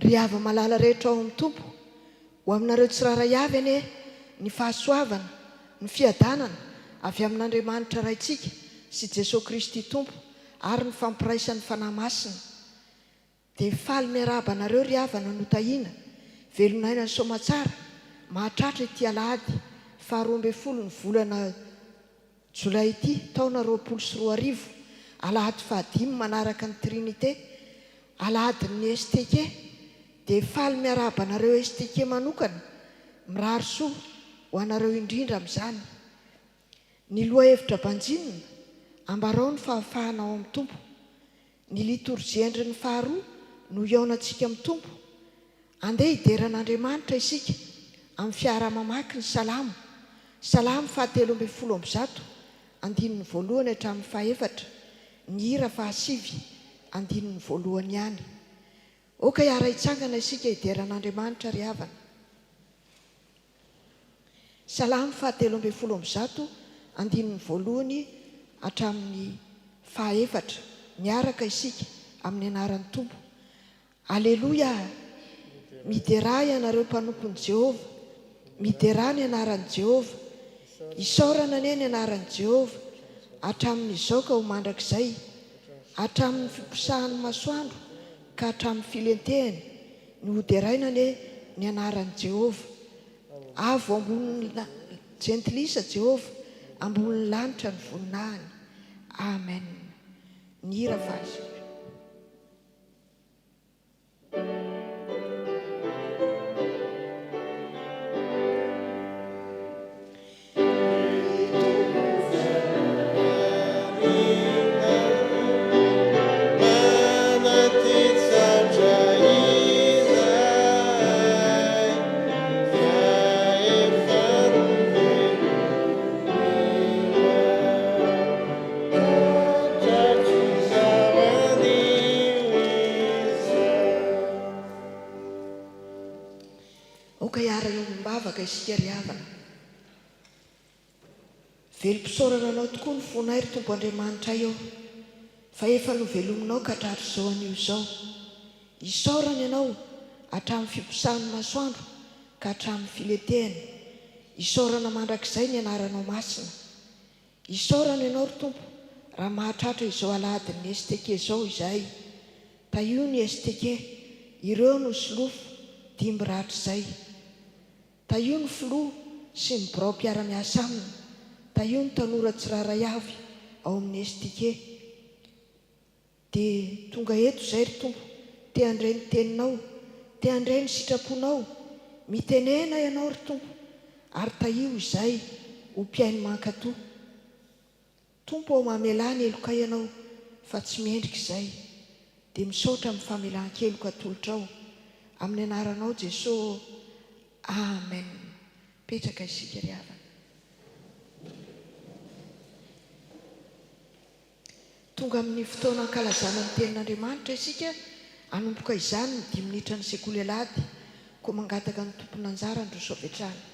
ry hava malala rehetra ao amin'ny tompo ho aminareo tsiraray avy anie ny fahasoavana ny fiadanana avy amin'Andriamanitra raintsika sy Jesosy Kristy tompo ary ny fampiraisan'ny fanahy masina. Dia faly miarahaba anareo ry havana notahiana velonaina ny somatsara mahatratra ity alahady 12 ny volana Jolay ity taona 2024 alahady 15 manaraka ny Trinité alahadin'ny STK. Dia faly miarahaba anareo STK manokana mirary soa ho anareo indrindra amin'izany. Ny loha hevitra banjinina ambarao ny fahafahana ao amin'ny tompo. Ny liturjia endrin'ny faharoa no iaonantsika amin'ny tompo. Andeha hideran'Andriamanitra isika amin'ny fiara-mamaky ny salamo. Salamo 7:1 andininy voalohany hatramin'ny fahaefatra. Ny hira 5:9 voalohany ihany. Oka hiara hitsangana isika hideran'Andriamanitra ry havana. Salamo 7:1 andininy voalohany hatramin'ny fahaefatra. Miaraka isika amin'ny anaran'ny tompo. Aleloia! Midera ianareo mpanompon'i Jehova. Midera ny anaran'i Jehova. Isaorana anie ny anaran'i Jehova hatramin'izao ka ho mandrakizay, hatramin'ny fiposahan'ny masoandro ka hatramin'ny filentehany ny hoderaina anie ny anaran'i Jehova. Avo ambonin'ny jentilisa Jehova, ambonin'ny lanitra ny voninahiny. Amen. Ny hira vazy. Isika ry havana. Velom-pisaorana anao tokoa ny fonay ry Tompo Andriamanitra eo, fa efa novelominao ka hatratra izao anio izao. Isaorana ianao hatramin'ny fiposahan'ny masoandro ka hatramin'ny filetehany. Isaorana mandrakizay ny anaranao masina. Isaorana ianao ry Tompo raha mahatratra izao alahadin'ny STK izao izahay. Taio ny STK, ireo no solofo dimbiratra izay. Taio ny filoha sy ny birao mpiara-miasa aminy. Taio ny tanora tsiraray avy ao amin'ny STK. Dia tonga eto izay ry Tompo, te handray ny teninao, te handray ny sitraponao. Mitenena ianao ry Tompo, ary taio izay ho mpiainy mankatoa. Tompo ao mamelany eloka ianao fa tsy miendrika izay. Dia misaotra amin'ny famelan-keloka atolotrao amin'ny anaranao Jesosy. Amen. Petraka isika ry havana. Tonga amin'ny fotoana ankalazana ny tenin'Andriamanitra isika. Hanomboka izany ny 10 minitra ny sekoly alahady, koa mangataka ny tompony anjara andro sovetrany.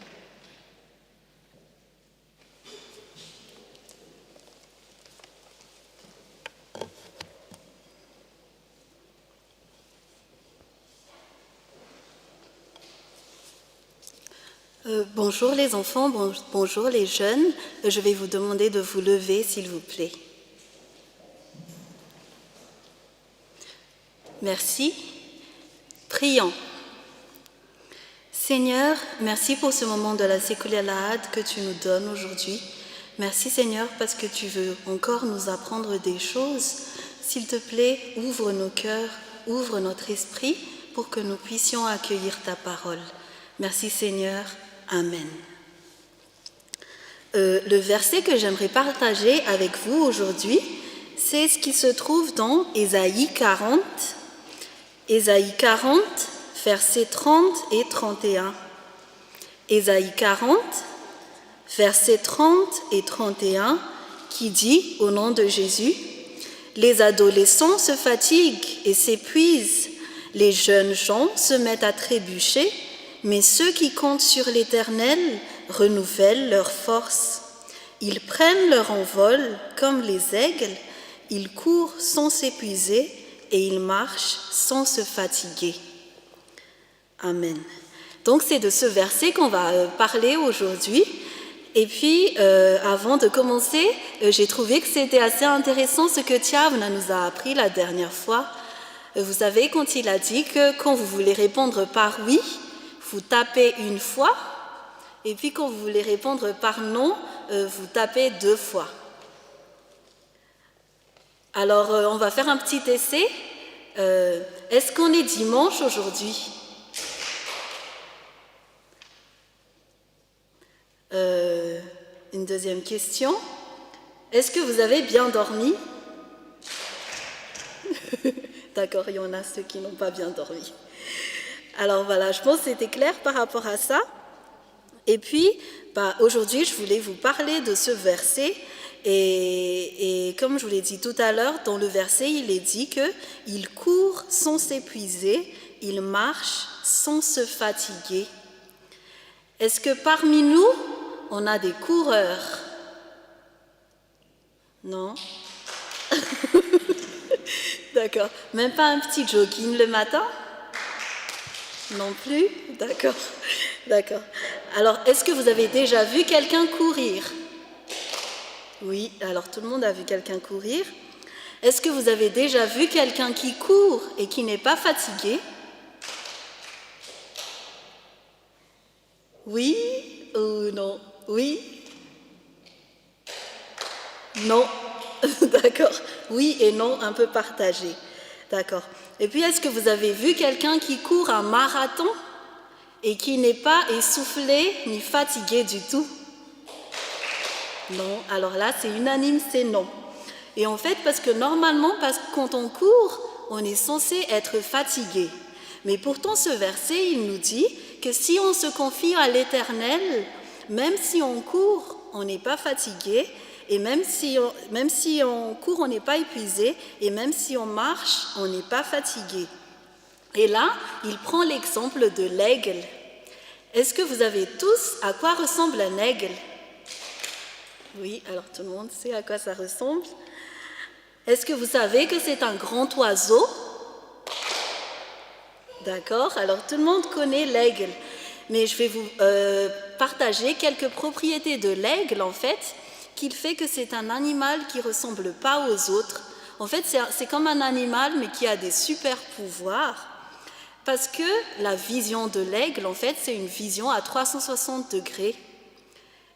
Bonjour les enfants, bonjour les jeunes. Je vais vous demander de vous lever, s'il vous plaît. Merci. Prions. Seigneur, merci pour ce moment de la séculalade que tu nous donnes aujourd'hui. Merci Seigneur parce que tu veux encore nous apprendre des choses. S'il te plaît, ouvre nos cœurs, ouvre notre esprit pour que nous puissions accueillir ta parole. Merci Seigneur. Amen. Le verset que j'aimerais partager avec vous aujourd'hui, c'est ce qui se trouve dans Ésaïe 40. Ésaïe 40, versets 30 et 31. Ésaïe 40, versets 30 et 31, qui dit, au nom de Jésus, « Les adolescents se fatiguent et s'épuisent, les jeunes gens se mettent à trébucher, mais ceux qui comptent sur l'Éternel renouvellent leur force. Ils prennent leur envol comme les aigles, ils courent sans s'épuiser et ils marchent sans se fatiguer. » Amen. Donc c'est de ce verset qu'on va parler aujourd'hui. Et puis, avant de commencer, j'ai trouvé que c'était assez intéressant ce que Tiavna nous a appris la dernière fois. Vous savez, quand il a dit que quand vous voulez répondre par oui, vous tapez une fois, et puis quand vous voulez répondre par non, vous tapez 2 fois. Alors, on va faire un petit essai. Est-ce qu'on est dimanche aujourd'hui ? Une deuxième question. Est-ce que vous avez bien dormi ? D'accord, il y en a ceux qui n'ont pas bien dormi. Alors voilà, je pense que c'était clair par rapport à ça. Et puis, aujourd'hui, je voulais vous parler de ce verset. Et comme je vous l'ai dit tout à l'heure, dans le verset, il est dit qu'il court sans s'épuiser, il marche sans se fatiguer. Est-ce que parmi nous, on a des coureurs ? Non ? D'accord. Même pas un petit jogging le matin ? Non plus ? D'accord. D'accord. Alors, est-ce que vous avez déjà vu quelqu'un courir ? Oui, alors tout le monde a vu quelqu'un courir. Est-ce que vous avez déjà vu quelqu'un qui court et qui n'est pas fatigué ? Oui ou non ? Oui ? Non ? D'accord. Oui et non, un peu partagé. D'accord. Et puis, est-ce que vous avez vu quelqu'un qui court un marathon et qui n'est pas essoufflé ni fatigué du tout ? Non. Alors là, c'est unanime, c'est non. Et en fait, parce que normalement, quand on court, on est censé être fatigué. Mais pourtant, ce verset, il nous dit que si on se confie à l'Éternel, même si on court, on n'est pas fatigué, et même si on court, on n'est pas épuisé, et même si on marche, on n'est pas fatigué. Et là, il prend l'exemple de l'aigle. Est-ce que vous avez tous à quoi ressemble un aigle ? Oui, alors tout le monde sait à quoi ça ressemble. Est-ce que vous savez que c'est un grand oiseau ? D'accord, alors tout le monde connaît l'aigle. Mais je vais vous partager quelques propriétés de l'aigle, en fait, qui fait que c'est un animal qui ne ressemble pas aux autres. En fait, c'est comme un animal, mais qui a des super pouvoirs. Parce que la vision de l'aigle, en fait, c'est une vision à 360 degrés.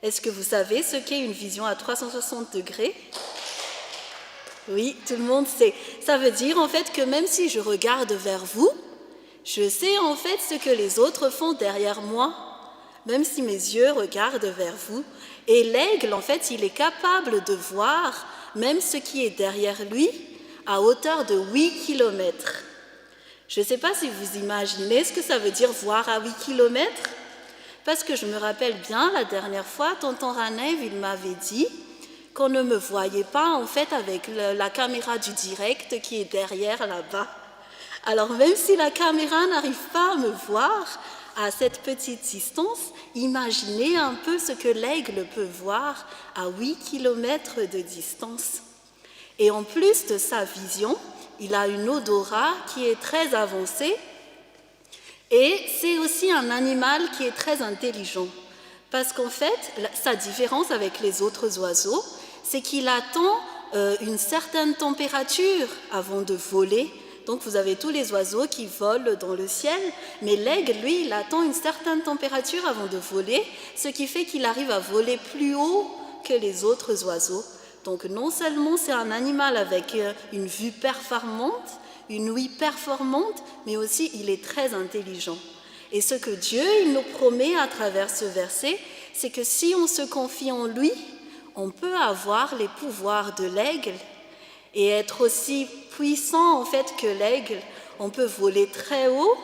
Est-ce que vous savez ce qu'est une vision à 360 degrés ? Oui, tout le monde sait. Ça veut dire, en fait, que même si je regarde vers vous, je sais, en fait, ce que les autres font derrière moi, même si mes yeux regardent vers vous. Et l'aigle, en fait, il est capable de voir même ce qui est derrière lui à hauteur de 8 km. Je ne sais pas si vous imaginez ce que ça veut dire voir à 8 km. Parce que je me rappelle bien, la dernière fois, tonton Ranev, il m'avait dit qu'on ne me voyait pas, en fait, avec la caméra du direct qui est derrière là-bas. Alors, même si la caméra n'arrive pas à me voir à cette petite distance, imaginez un peu ce que l'aigle peut voir à 8 km de distance. Et en plus de sa vision, il a une odorat qui est très avancée. Et c'est aussi un animal qui est très intelligent, parce qu'en fait, sa différence avec les autres oiseaux, c'est qu'il attend une certaine température avant de voler. Donc vous avez tous les oiseaux qui volent dans le ciel, mais l'aigle, lui, il attend une certaine température avant de voler, ce qui fait qu'il arrive à voler plus haut que les autres oiseaux. Donc non seulement c'est un animal avec une vue performante, une ouïe performante, mais aussi il est très intelligent. Et ce que Dieu il nous promet à travers ce verset, c'est que si on se confie en lui, on peut avoir les pouvoirs de l'aigle et être aussi puissant en fait que l'aigle. On peut voler très haut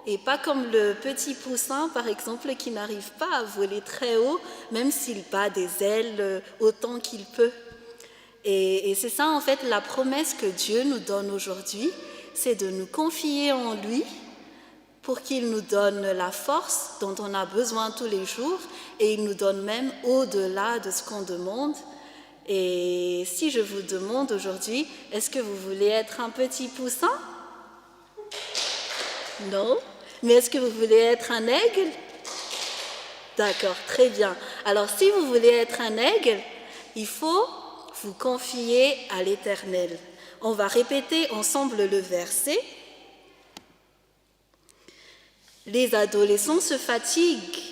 et pas comme le petit poussin par exemple qui n'arrive pas à voler très haut, même s'il bat des ailes autant qu'il peut. Et c'est ça en fait la promesse que Dieu nous donne aujourd'hui, c'est de nous confier en lui pour qu'il nous donne la force dont on a besoin tous les jours et il nous donne même au-delà de ce qu'on demande. Et si je vous demande aujourd'hui, est-ce que vous voulez être un petit poussin ? Non ? Mais est-ce que vous voulez être un aigle? D'accord, très bien. Alors si vous voulez être un aigle, il faut vous confier à l'Éternel. On va répéter ensemble le verset. Les adolescents se fatiguent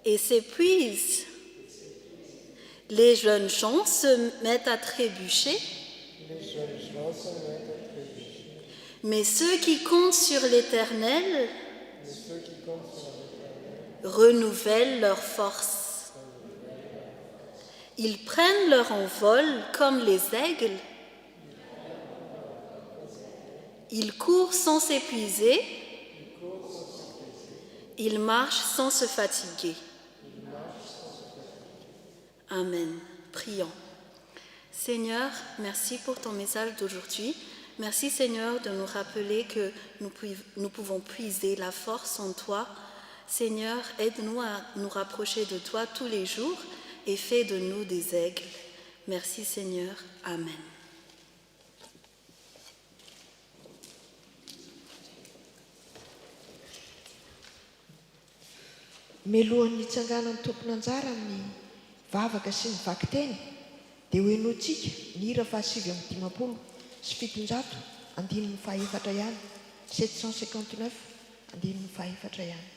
et s'épuisent. Les jeunes gens se mettent à trébucher. Mais ceux qui comptent sur l'Éternel renouvellent leur force. Ils prennent leur envol comme les aigles. Ils courent sans s'épuiser. Ils marchent sans se fatiguer. Amen. Prions. Seigneur, merci pour ton message d'aujourd'hui. Merci Seigneur de nous rappeler que nous pouvons puiser la force en toi. Seigneur, aide-nous à nous rapprocher de toi tous les jours et fais de nous des aigles. Merci Seigneur. Amen. Mialohan'ny hitsanganan'ny tompon'anjara amin'ny vavaka sy ny vaky teny dia hoenoantsika ny hira 750 sy 700 andininy fahaefatra ihany 759 andininy fahaefatra ihany.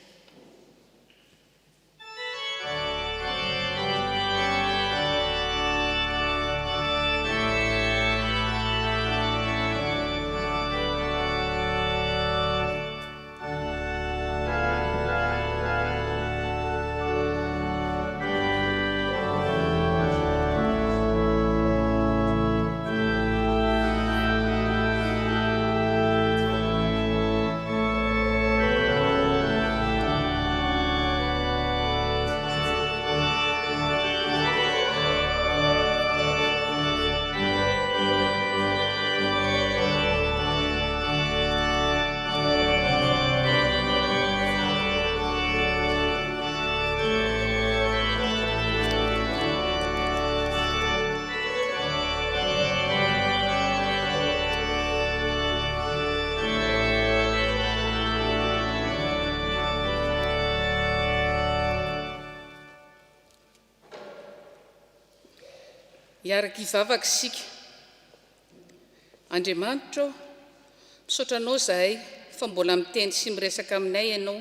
Iaraka ivavaka isika. Andriamanitra, misaotra anao zahay fa mbola miteny sy miresaka aminay ianao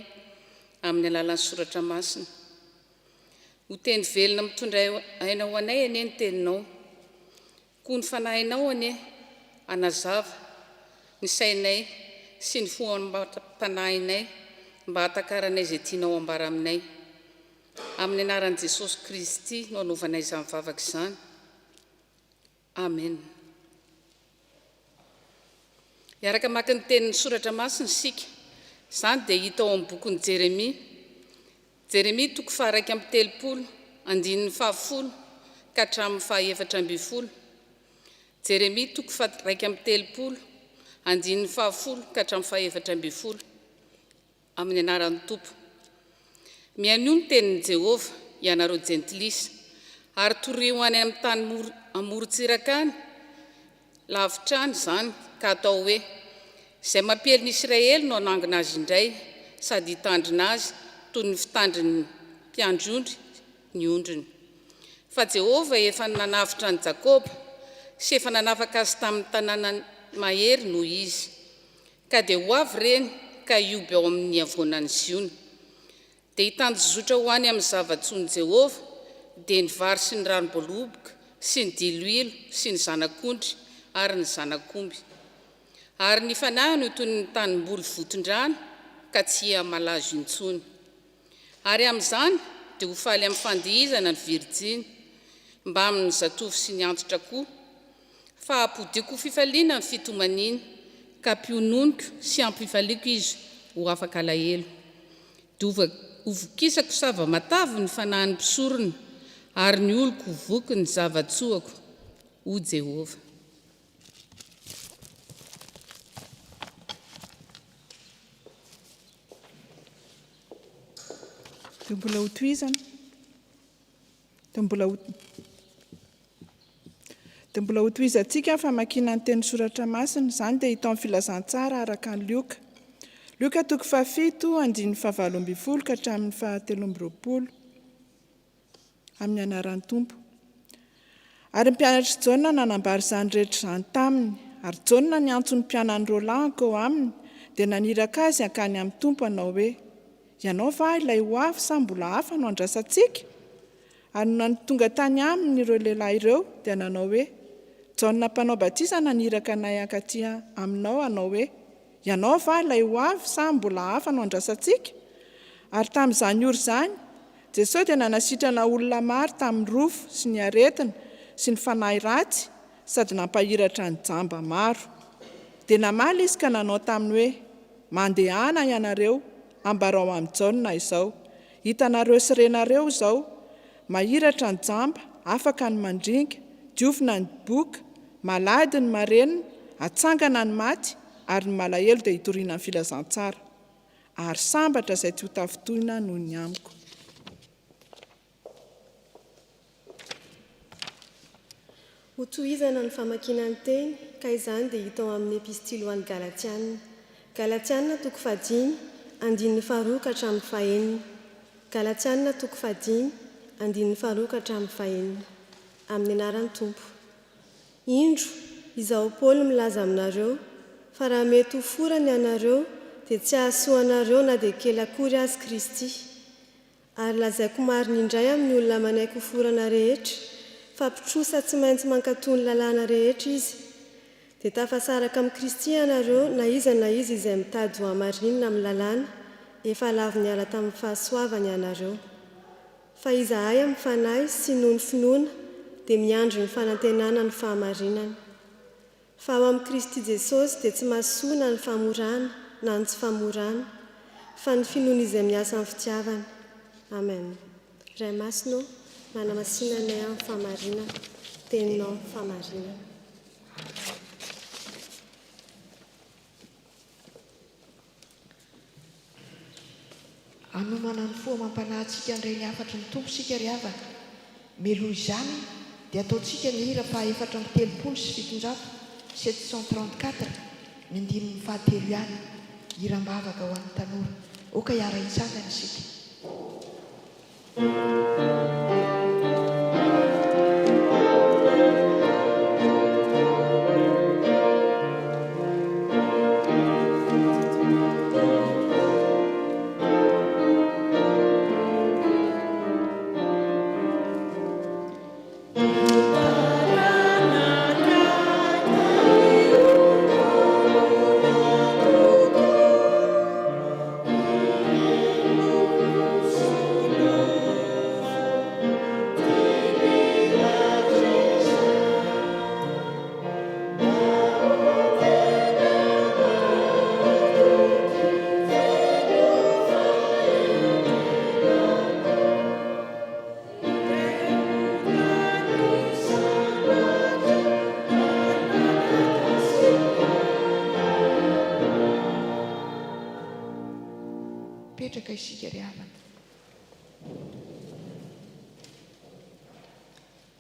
amin'ny alalan'ny soratra masina. Ho teny velona mitondra aina ho anay anie ny teninao. Koa ny fanahinao anie anazava ny sainay sy ny foham-panahinay mba hatakaranay izay tianao ambara aminay. Amin'ny anaran'i Jesosy Kristy no anaovanay izany vavaka izany. Amen. Iaraka maka ny tenin'ny soratra masina isika. Izany dia hita ao amin'ny bokin'i Jeremia. Jeremia 1:30 andininy 10 ka hatramin'ny 11. Jeremia 1:30 andininy 10 ka hatramin'ny 11. Amin'ny anaran'ny Tompo. Mianio ny tenin'i Jehovah ianareo jentilisa, ary torio any amin'ny tany amorontsiraka any, lavitra any izany ka atao hoe: izay mampely ny Israely no anangona azy indray sady hitandrina azy toy ny fitandrin'ny mpiandry-ondry ny ondriny. Fa Jehovah efa nanavitra ny Jakoba sy efa nanavaka azy tamin'ny tanàna mahery noho izy, ka dia ho avy reny ka hioby ao amin'ny avoanan'ny Ziona. Dia hitanjozotra ho any amin'ny zava-tsoan'i Jehovah dia ny vary sy ny ranom-boaloboka sy ny diloilo sy ny zanak'ondry ary ny zanak'omby. Ary ny fanahiny ho toy ny tanimboly voton-drano ka tsy malazo intsony. Ary amin'izany dia ho faly amin'ny fandihizana ny Virjiny mba amin'ny zatovy sy ny antitra koa, fa hampodiako fifaliana ny fitomaniana ka mpiononiko sy ampifaliako izy ho afaka alahelo. Dia hovokisako sava-matavy ny fanahin'ny mpisorona ary ny oloko voky ny zava-tsoako, ho Jehovah. Dia mbola dia mbola ho tohizantsika famakiana ny teny soratra masina, izany dia hita amin'ny filazantsara araka ny Lioka. Lioka 7:7-20 ka hatramin'ny 13 amin'ny anaran'ny Tompo. Ary ny mpianatra Jaona nanambary izany rehetra izany taminy, ary Jaona ny antson'ny mpianany Roland ao aminy, dia naniraka azy hankany amin'ny Tompo hanao hoe, ianao va ilay ho avy sa mbola hafa no andrasantsika? Ary no tonga tany aminy ireo lehilahy ireo dia nanao hoe, Jaona mpanao batisa naniraka anay hankaty aminao hanao hoe, ianao va ilay ho avy sa mbola hafa no andrasantsika? Ary tamin'izany ora izany, Jesosy dia nanasitrana olona maro tamin'ny rofo sy ny aretina sy ny fanahy ratsy, sady nampahiratra ny jamba maro. Dia namaly izy ka nanao taminy hoe, mandehana ianareo, ambarao amin'ny Jaona izao. Hitanareo sy renareo izao, mahiratra ny jamba, afaka ny mandringa, diovina ny boka, malady ny marenina, atsangana ny maty, ary ny malahelo dia hitoriana ny filazantsara. Ary sambatra izay tsy ho tafitohina noho ny amiko. Ho tohizana ny famakiana ny teny, ka izany dia hita ao amin'ny epistily ho an'ny Galatiana. Galatiana 5:1-4 ka hatramin'ny 5. Galatiana 5:1-4 amin'ny anaran'ny Tompo. Indro, izaho Paoly milaza aminareo, fa raha mety ho forany ianareo, dia tsy ahasoanareo na dia kely akory azy Kristy. Ary lazaiko marina indray amin'ny olona manaiky ho forana rehetra, fa mpitrosa tsy maintsy mankatony lalàna rehetra izy. Dia tafasaraka amin'ny Kristy ianareo na izy izay mitady ho hamarinina amin'ny lalàna, efa lavy niala tamin'ny fahasoavany ianareo. Fa izahay amin'ny fanahy sy noho ny finoana, dia miandry ny fanantenana ny fahamarinana. Fa ao amin'ny Kristy Jesosy dia tsy mahasoa na ny famorana na ny tsy famorana, fa ny finoana izay miasa amin'ny fitiavana. Amen. Ray masino, manamasinanay amin'ny fahamarinana, teninao fahamarinana. Anomana ny foa mampanahintsika an'ireny afatra ny Tompo sika ry havana. Meloha izany dia ataontsika ny hira fa 437-734 ny andinin'ny fahatelo ihany, hiram-bavaka ho an'ny tanora. Oka hiara hitsangana isika. Petraka isika ry havana.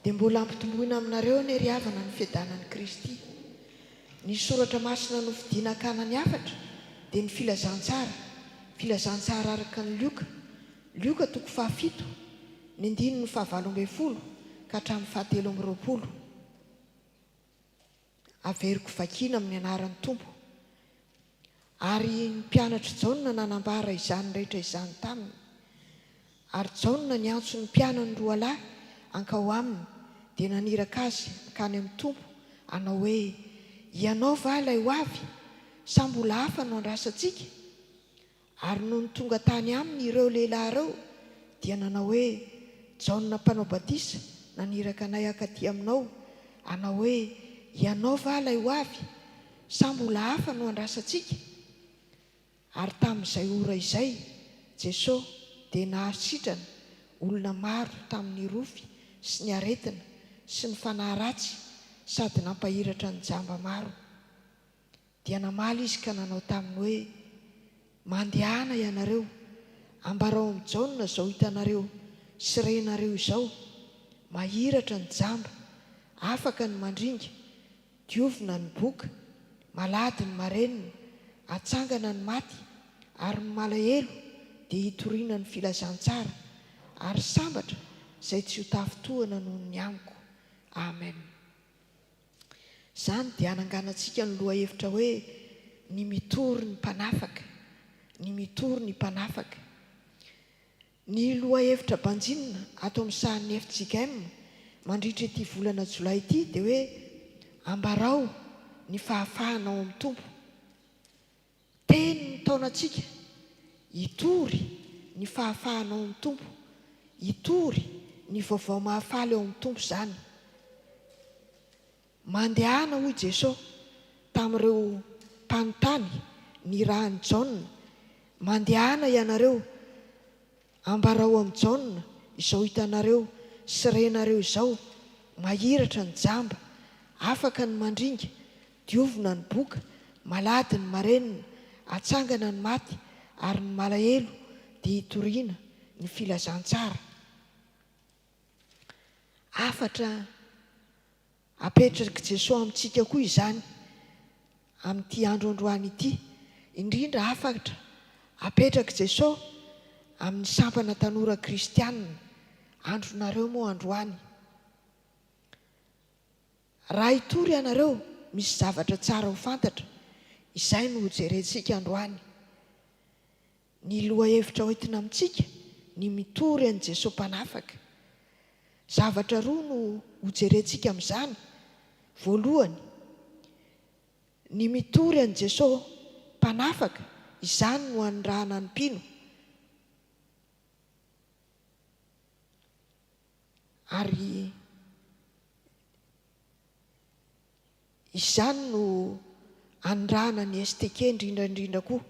Dia mbola ampitomboina aminareo ny ry havana ny fiadanan'i Kristy. Ny soratra masina no fidiana kanany afatra dia ny filazantsara araka ny Lioka 7, ny 9-20 ka hatramin'ny 17. Averiko vakiana amin'ny anaran'ny Tompo. Ary ny mpianatra Jaona nanambara izany rehetra izany taminy. Ary Jaona ny antso ny mpianany roalahy ankao aminy, dia naniraka azy kany amin'ny Tompo hanao hoe, ianao va ilay ho avy sa mbola hafa no andrasantsika? Ary no ny tonga tany aminy ireo lehilahy ireo dia nanao hoe, Jaona mpanao batisa naniraka anay hankaty aminao hanao hoe, ianao va ilay ho avy sa mbola hafa no andrasantsika? Ary tamin'izay ora izay, Jesosy dia nahasitrana olona maro tamin'ny rofy sy ny aretina sy ny fanahy ratsy, sady nampahiratra ny jamba maro. Dia namaly izy ka nanao taminy hoe, mandehana ianareo, ambarao amin'ny Jaona izao hitanareo sy renareo izao, mahiratra ny jamba, afaka ny mandringa, diovina ny boka, malady ny marenina, atsangana ny maty, ary ny malahelo dia hitoriana ny filazantsara, ary sambatra izay tsy ho tafitohana noho ny amiko. Amen. Izany dia ananganantsika ny loha hevitra hoe ny mitory ny mpanafaka, ny mitory ny mpanafaka. Ny loha hevitra banjinina ato amin'ny sahan'ny FJKM mandritra ity volana Jolay ity dia hoe ambarao ny fahafahanao amin'ny tompo. Teny ny taonantsika, hitory ny fahafahanao amin'ny tompo, hitory ny vaovao mahafaly ao amin'ny tompo izany. Mandehana hoy Jesosy tamin'ireo mpanontany ny rahany Jaona, mandehana ianareo, ambarao amin'ny Jaona izao hitanareo sy renareo izao, mahiratra ny jamba, afaka ny mandringa, diovina ny boka, malady ny marenina, atsangana ny maty, ary ny malahelo dia hitoriana ny filazantsara. Afatra apetraka Jesosy amintsika koa izany amin'ity andro androany ity. Indrindra afatra apetraka Jesosy amin'ny sampana tanora kristianina andronareo moa androany. Raha hitory ianareo, misy zavatra tsara ho fantatra, izay no hojerentsika androany. Ny loha hevitra hoentina amintsika, ny mitory an'i Jesosy mpanafaka. Zavatra roa no hojerentsika amin'izany. Voalohany, ny mitory an'i Jesosy mpanafaka, izany no anondrahana ny mpino. Ary izany no anondrahana ny STK indrindrandrindra koa.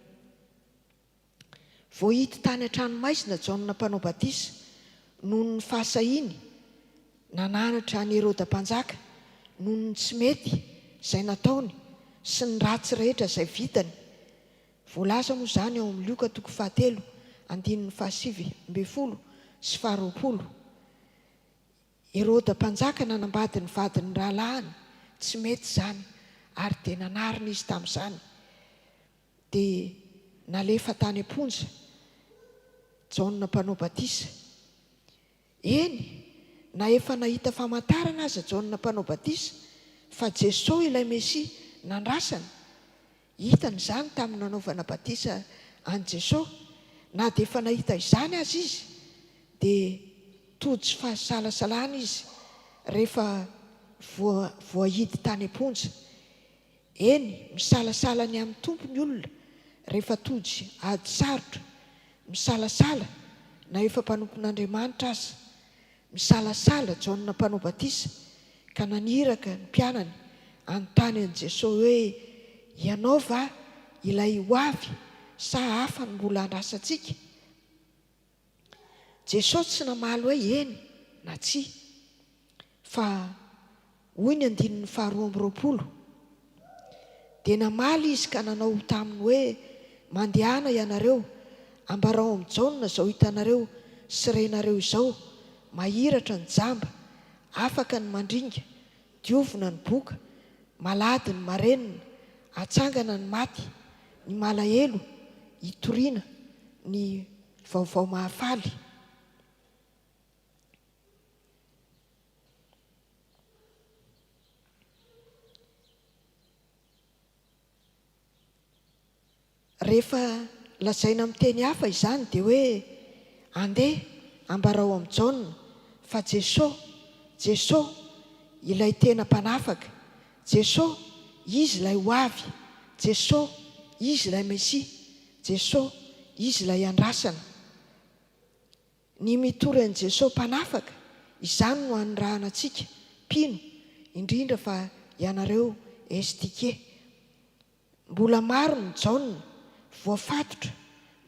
Voahity tany an-tranomaizina Jaona mpanao batisa noho ny fahasahiny nananatra ny Herôda mpanjaka, noho ny tsy mety izay nataony sy ny ratsy rehetra izay vitany. Voalaza moa izany ao amin'ny Luka 4:7-20 sy 20. Herôda mpanjaka nanambady ny vadiny rahalahiny, tsy mety izany, ary dia nanarina izy tamin'izany. Dia nalefa tany am-ponja Jaona mpanao batisa. Eny, na efa nahita famantarana aza Jaona mpanao batisa fa Jesosy ilay Mesia nandrasana. Hitany izany tamin'ny nanaovana batisa an' Jesosy. Na dia efa nahita izany aza izy, dia tody sy fahasalasalana izy rehefa voahidy tany am-ponja. Eny, misalasala ny amin'ny tompo ny olona rehefa tody ady sarotra, misalasala na efa mpanompon'Andriamanitra aza. Misalasala Jaona mpanao batisa ka naniraka ny mpianany anontany an'i Jesosy hoe ianao va ilay ho avy sa hafa no mbola handrasantsika? Jesosy tsy namaly hoe eny na tsia, fa hoy ny 2:20, dia namaly izy ka nanao taminy hoe mandehana ianareo, ambarao amin'ny Jaona izao hitanareo sy renareo izao, mahiratra ny jamba, afaka ny mandringa, diovina ny boka, malady ny marenina, atsangana ny maty, ny malahelo hitoriana ny vaovao mahafaly. Rehefa lazaina amin'ny teny hafa izany dia hoe andeha ambarao amin'ny Jaona fa Jesosy ilay tena mpanafaka, Jesosy izy ilay ho avy, Jesosy izy ilay Mesia, Jesosy izy ilay andrasana. Ny mitory an'i Jesosy mpanafaka, izany no anondrahana antsika mpino, indrindra fa ianareo STK. Mbola maro ny Jaona voafatotra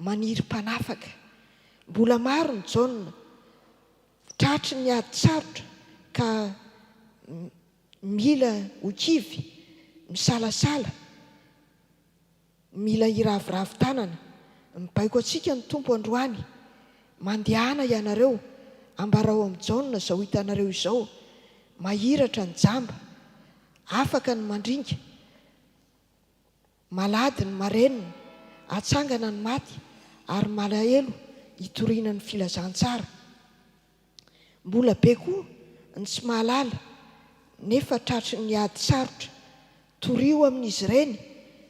maniry mpanafaka. Mbola maro ny Jaona tratry ny ady sarotra ka mila ho kivy, misalasala, mila hiravoravo tanana. Mibaiko antsika ny tompo androany, mandehana ianareo, ambarao amin'ny Jaona izao hitanareo izao, mahiratra ny jamba, afaka ny mandringa, malady ny marenina, atsangana ny maty ary malahelo hitoriana ny filazantsara. Mbola be koa ny tsy mahalala nefa tratry ny ady sarotra, torio amin'izy ireny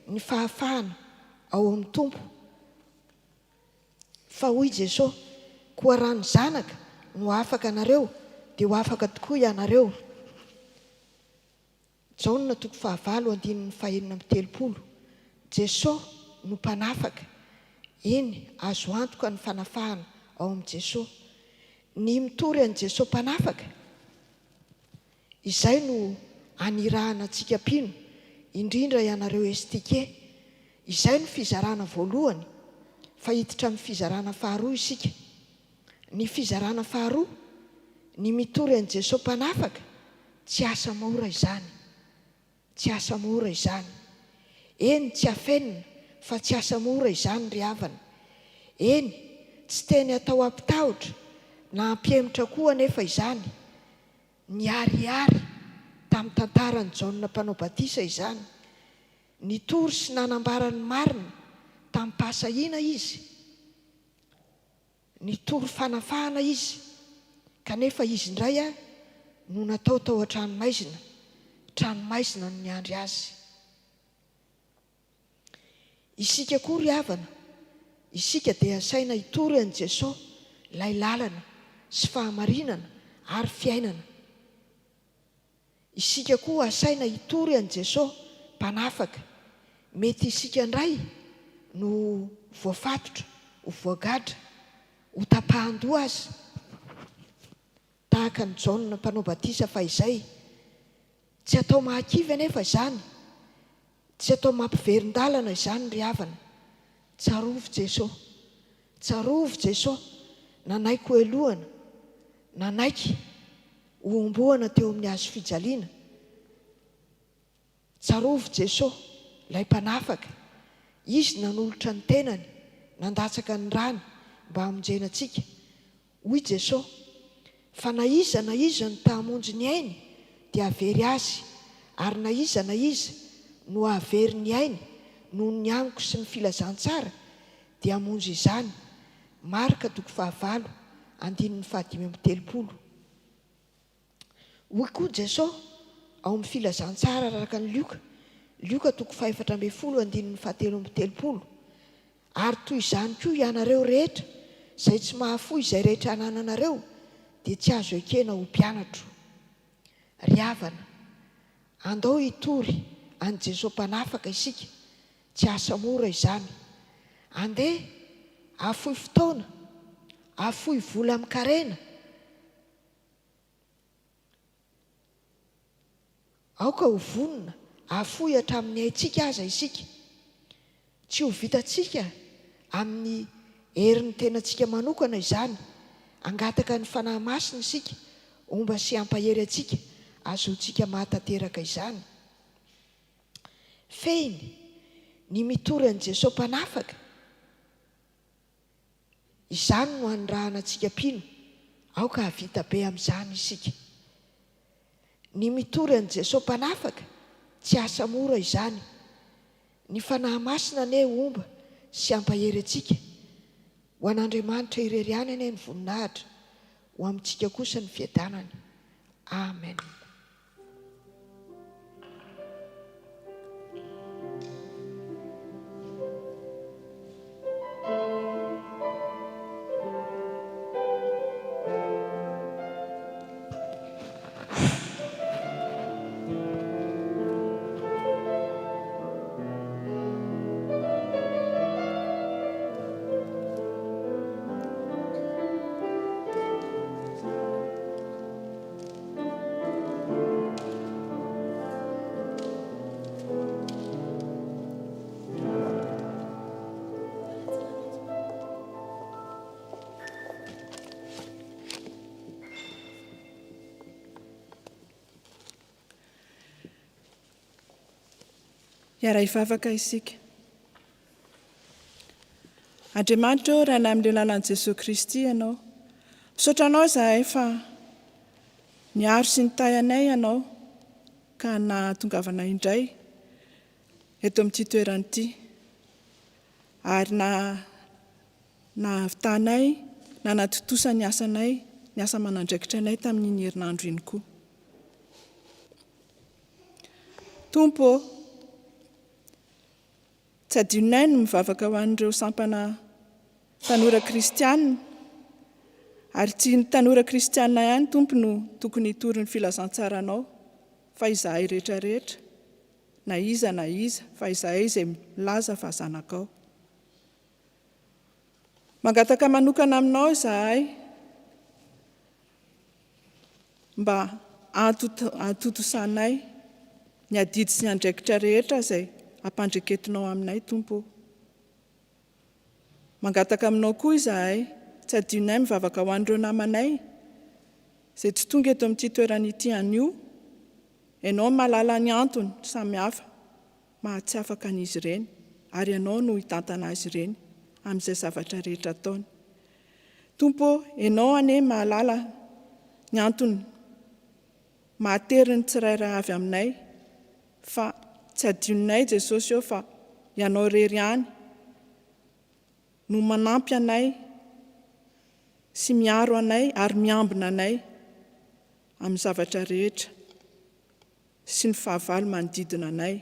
ny fahafahana ao amin'ny tompo. Fa hoy Jesosy, koa raha ny zanaka no afaka anareo dia ho afaka tokoa ianareo. Jaona 5:30. Jesosy no mpanafaka, eny azo antoka ny fanafahana ao amin'ny Jesosy. Ny mitory an'i Jesosy mpanafaka, izay no anirahana antsika mpino, indrindra ianareo estike. Izay no fizarana voalohany, fa hiditra amin'ny fizarana faharoa isika. Ny fizarana faharoa, ny mitory an'i Jesosy mpanafaka, tsy asa mora izany. Tsy asa mora izany. Eny tsy afenina, fa tsy asa mora izany ry havana. Eny tsy teny atao ampitahotra na ampihemotra koa anefa izany. Niariary tamin'ny tantaran'i Jaona mpanao batisa izany. Nitory sy nanambara ny marina tamin'ny mpahasahiana izy. Nitory fanafahana izy, kanefa izy indray no natao tao an-tranomaizina. Tranomaizina no niandry azy. Isika koa ry havana, isika dia asaina hitory an'i Jesosy ilay lalana sy fahamarinana ary fiainana. Isika koa asaina hitory an'i Jesosy mpanafaka. Mety isika indray no voafatotra, ho voagadra, ho tapahan-doha azy, tahaka ny Jaona mpanao batisa fa izay. Tsy atao mahakivy anefa izany, tsy atao mampiverin-dalana izany ry havana. Tsarovo Jesosy, tsarovo Jesosy, nanaiky ho elohana, nanaiky ho omboana teo amin'ny hazo fijaliana. Tsarovo Jesosy, ilay mpanafaka. Izy nanolotra ny tenany, nandatsaka ny rany mba hamonjena antsika. Hoy Jesosy, fa na iza no tahamonjy ny ainy dia avery azy, ary na iza no avery ny ainy noho ny aniko sy ny filazantsara dia hamonjy izany. Marka 5:5-30. Hoy koa Jesosy ao amin'ny filazantsara araka ny Lioka 4:17. Ary toy izany koa ianareo rehetra izay tsy mahafoy izay rehetra anananareo dia tsy azo ekena ho mpianatro. Ry havana, andao hitory an'i Jesosy mpanafaka isika. Tsy asa mora izany. Andeha afoy fotoana, afoy vola mikarena, aoka ho vonona, afoy hatramin'ny haitsika aza isika. Tsy ho vitantsika amin'ny herin'ny tenantsika manokana izany. Angataka ny fanahy masina isika, omba sy ampahery antsika, azotsika mahatanteraka izany. Fehiny ny mitory an'i Jesosy mpanafaka, izany no anirahana antsika mpino, aoka havita be amin'izany isika. Ny mitory an'i Jesosy mpanafaka, tsy asa mora izany. Ny fanahy masina ane omba sy ampahery antsika. Ho an'Andriamanitra irery ihany ane ny voninahitra, ho amintsika kosa ny fiadanany. Amen. Iara hivavaka isika. Andriamanitra raha na amin'ilay lalan'i Jesosy Kristy ianao, misaotra anao izahay fa Niaro sy ny tayanay ianao ka nahatongavana indray eto amin'ity toerana ity, ary nahavitanay na natotosa ny asanay, ny asa aman'andraikitra anay tamin'iny herinandro iny koa. Tompo, tsy adinonay no mivavaka ho an'ireo sampana tanora kristianina, ary tsy ny tanora kristianina ihany Tompo no tokony hitory ny filazantsaranao, fa izahay rehetrarehetra, na iza, fa izahay izay milaza fa zanakao. Mangataka manokana aminao izahay mba antotosanay ny adidy sy ny andraikitra rehetra izay ampandreketinao aminay, Tompo. Mangataka aminao koa izahay tsy adinonay mivavaka ho an'ireo namanay izay tsy tonga eto amin'ity toerana ity anio. Ianao mahalala ny antony samihafa mahatsy afaka an'izy ireny, ary ianao no hitantana azy ireny amin'izay zavatra rehetra ataony. Tompo, ianao ane mahalala ny antony mahatery ny tsirairay avy aminay, fa tsy adinonay Jesosy eo fa ianao rery ihany no manampy anay sy miaro anay ary miambina anay amin'ny zavatra rehetra sy ny fahavalo manodidina anay.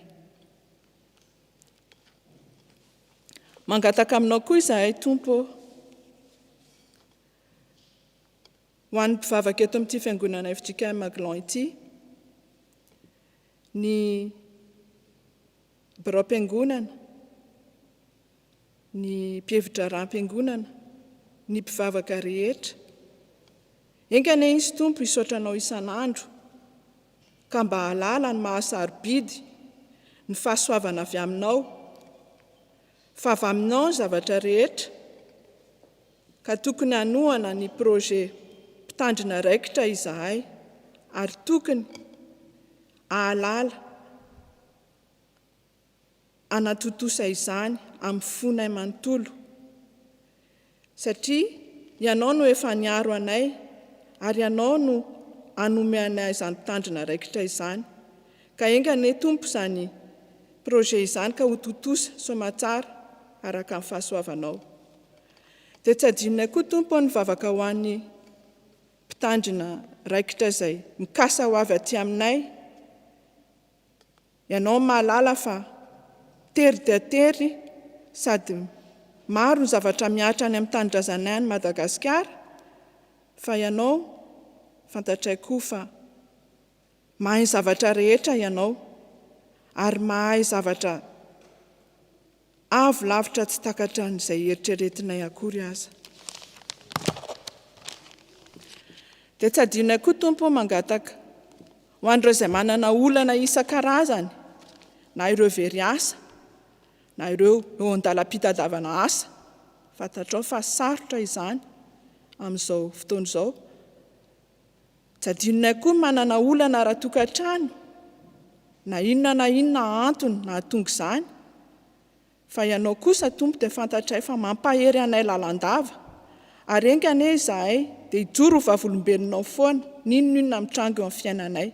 Mangataka aminao koa izahay, Tompo, ho an'ny mpivavaka eto amin'ity fiangonana FJKM Maglan ity, ny birao-piangonana, ny mpihevitra rahampiangonana, ny mpivavaka rehetra. Engane izy Tompo hisaotranao isan'andro ka mba halala ny mahasarobidy ny fahasoavana avy aminao, fa avy aminao ny zavatra rehetra, ka tokony hanohana ny projet mpitandrina raikitra izahay, ary tokony ahalala anatotosa izany amin'ny fonay manontolo, satria ianao no efa niaro anay, ary ianao no hanome anay izany mpitandrina raikitra izany. Ka engane Tompo izany projet izany ka ho totosa soamatsara araka amin'ny fahasoavanao. Dia tsy adinonay koa Tompo ny vavaka ho an'ny mpitandrina raikitra izay mikasa ho avy aty aminay. Ianao mahalala fa tery dia tery sady maro ny zavatra miatra any amin'ny tanindrazanay any Madagasikara, fa ianao fantatray koa fa mahay zavatra rehetra ianao, ary mahay zavatra avo lavitra tsy takatra n'izay eritreretinay akory aza. Dia tsy adinonay koa Tompo mangataka ho an'ireo izay manana olana isan-karazany, na ireo very asa, na ireo eo an-dalam-pitadiavana asa. Fantatrao fa sarotra izany amin'izao fotoana izao. Tsy adinonay koa manana olana ara-tokantrano, na inona antony na hatonga izany, fa ianao kosa Tompo dia fantatray fa mampahery anay lalandava, ary engane izahay dia hijoro ho vavolombelonao foana, n'inona mitrango eo amin'ny fiainanay.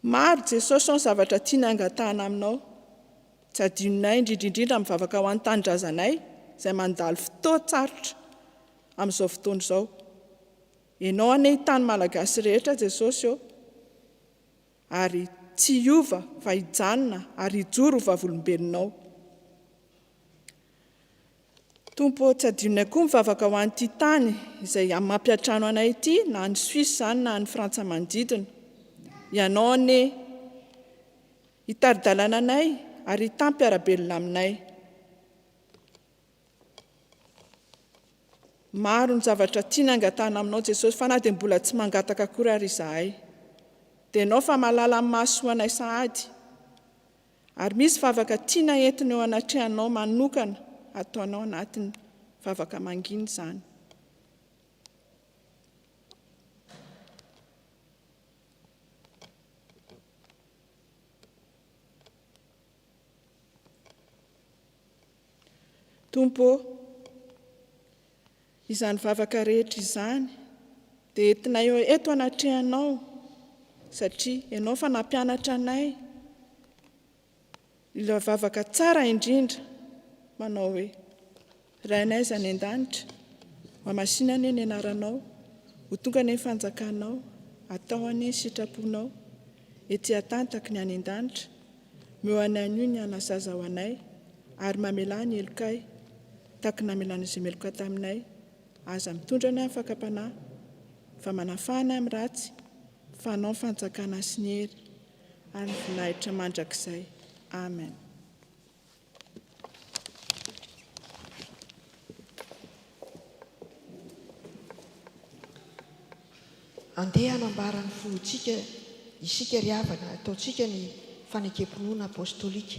Maro Jesosy ny zavatra tiana angatahana aminao. Tsy adinonay indrindrindrindra mivavaka ho an'ny tanindrazanay izay mandalo fotoan-tsarotra amin'izao fotoana izao. Ianao ane tany malagasy rehetra Jesosy eo, ary tsy hiova fa hijanona ary hijoro ho vavolombelonao. Tompo, tsy adinonay koa mivavaka ho an'ity tany izay mampiatrano anay ity, na ny Suisse izany na ny Frantsa manodidina. Ianao ane hitari-dalana anay ary hitampiarabelona aminay. Maro ny zavatra tiana angatahana aminao Jesosy, fa na dia mbola tsy mangataka akory ary izahay. Dia ianao fa mahalala amin'ny mahasoa anay sahady, ary misy vavaka tiana entina eo anatrehanao manokana ataonao anatin'ny vavaka mangina izany. Tompo, izany vavaka rehetra izany dia entinay eto anatrehanao satria ianao fa nampianatra anay ilay vavaka tsara indrindra manao hoe rainay izany an-danitra mamasinany ny anaranao ho tonga ny fanjakanao atao any sitraponao ety atantaka ny any an-danitra meo any an'io ny anasaza ho anay ary mamelà ny elokay taky namelana izay meloka taminay aza mitondra ny amin'ny fakapanahy fa manafahana amin'ny ratsy fa anao ny fanjakana sy ny hery ary voninahitra mandrakizay amen. Andeha hanambarany fotsika isika ry havana ataontsika ny fanekempinoana apôstôlika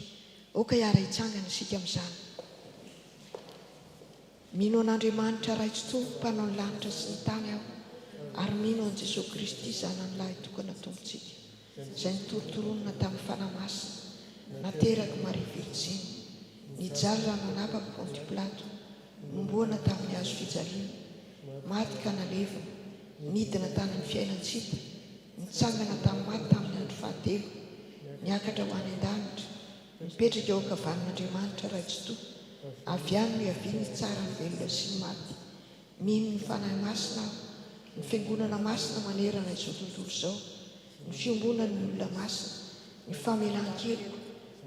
oka hiara hitsangana isika amin'izany. Mino an'Andriamanitra raitso tompo mpanao ny lanitra sy ny tany aho ary mino an' Jesosy Kristy zanany lahy tokana tompontsika izay nitorotoronina tamin'ny fanamasina nateraky Maria Virjiny nijaly ranon'abako Ponty Pilato nomboana tamin'ny hazo fijaliana maty ka nalevina nidina tany ny fiainantsika nitsangana tamin'ny maty tamin'ny andro fahatelo niakatra ho any an-danitra mipetraka eo ankavan'Andriamanitra raitso tompo avy any miaviany tsara ny velona sy ny maty mino ny fanahy masina aho ny fiangonana masina manerana izao tontolo izao ny fiombonany olona masina ny famelan-keloko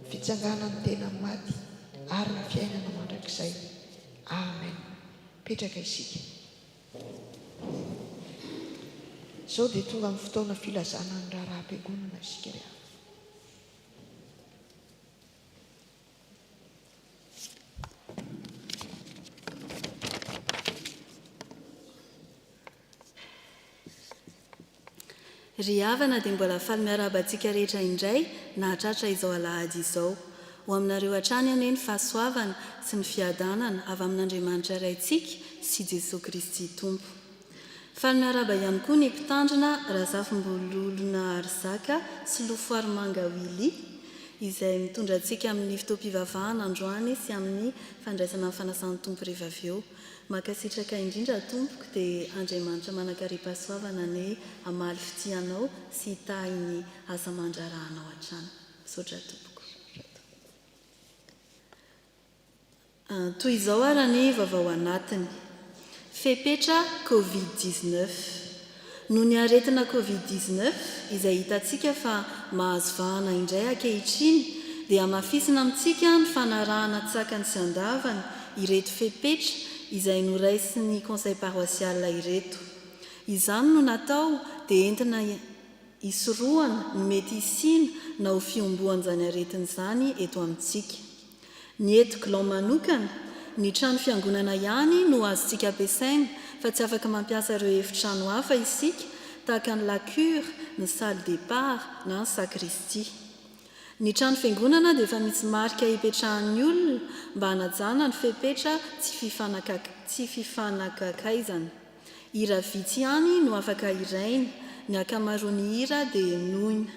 ny fitsanganany tena ny maty ary ny fiainana mandrakizay amen. Petraka isika. Izao dia tonga amin'ny fotoana filazana ny raharaha-piangonana isika ry havana. Ry havana dia mbola faly miarabantsika rehetra indray nahatratra izao alahady izao ho aminareo hatrany anie ny fahasoavana sy ny fiadanana avy amin'Andriamanitra raintsika sy Jesosy Kristy tompo. Faly miaraba ihany koa ny mpitandrina Razafimbololona Arzaka sy Lofoaromanga Wily izay mitondra antsika amin'ny fotoam-pivavahana androany sy amin'ny fandraisana amin'ny fanasan'ny tompo rehefa avy eo. Makasitraka indrindra tompoko dia Andriamanitra manakariam-pahasoavana ny hamaly fitianao sy hitahy ny asa mandrarahanao hatrany. Misaotra tompoko. Toy izao ara ny vaovao anatiny. Fepetra Covid-19. Noho ny aretina Covid-19 izay hitantsika fa mahazo vahana indray ankehitriny dia hamafisina amintsika ny fanarahana tsakany sy andavany ireto fepetra izay noraisin'ny conseil paroisial ireto. Izany no natao dia entina hisorohana ny mety hisina na ho fiomboan'izany aretin'izany eto amintsika. Ny eto Glan manokana, ny trano fiangonana ihany no azontsika ampiasaina fa tsy afaka mampiasa ireo efitrano hafa isika tahaka ny lacure, ny salle départ na ny sacristie. Ny trano fiangonana dia efa misy marika hipetrahan'ny olona mba hanajana ny fepetra tsy fifanakakaizana. Hira vitsy ihany no afaka iraina, ny ankamaroan'ny hira dia noina.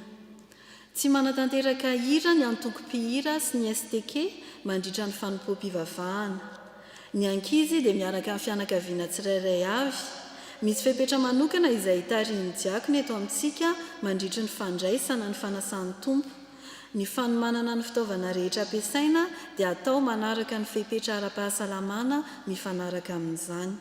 Tsy manatanteraka hira ny antoko-pihira sy ny STK mandritra ny fanompoam-pivavahana. Ny ankizy dia miaraka amin'ny fianakaviana tsirairay avy. Misy fepetra manokana izay tarihin'ny diakona eto amintsika mandritra ny fandraisana ny fanasan'ny tompo. Ny fanomanana ny fitaovana rehetra ampiasaina dia atao manaraka ny fepetra ara-pahasalamana mifanaraka amin'izany.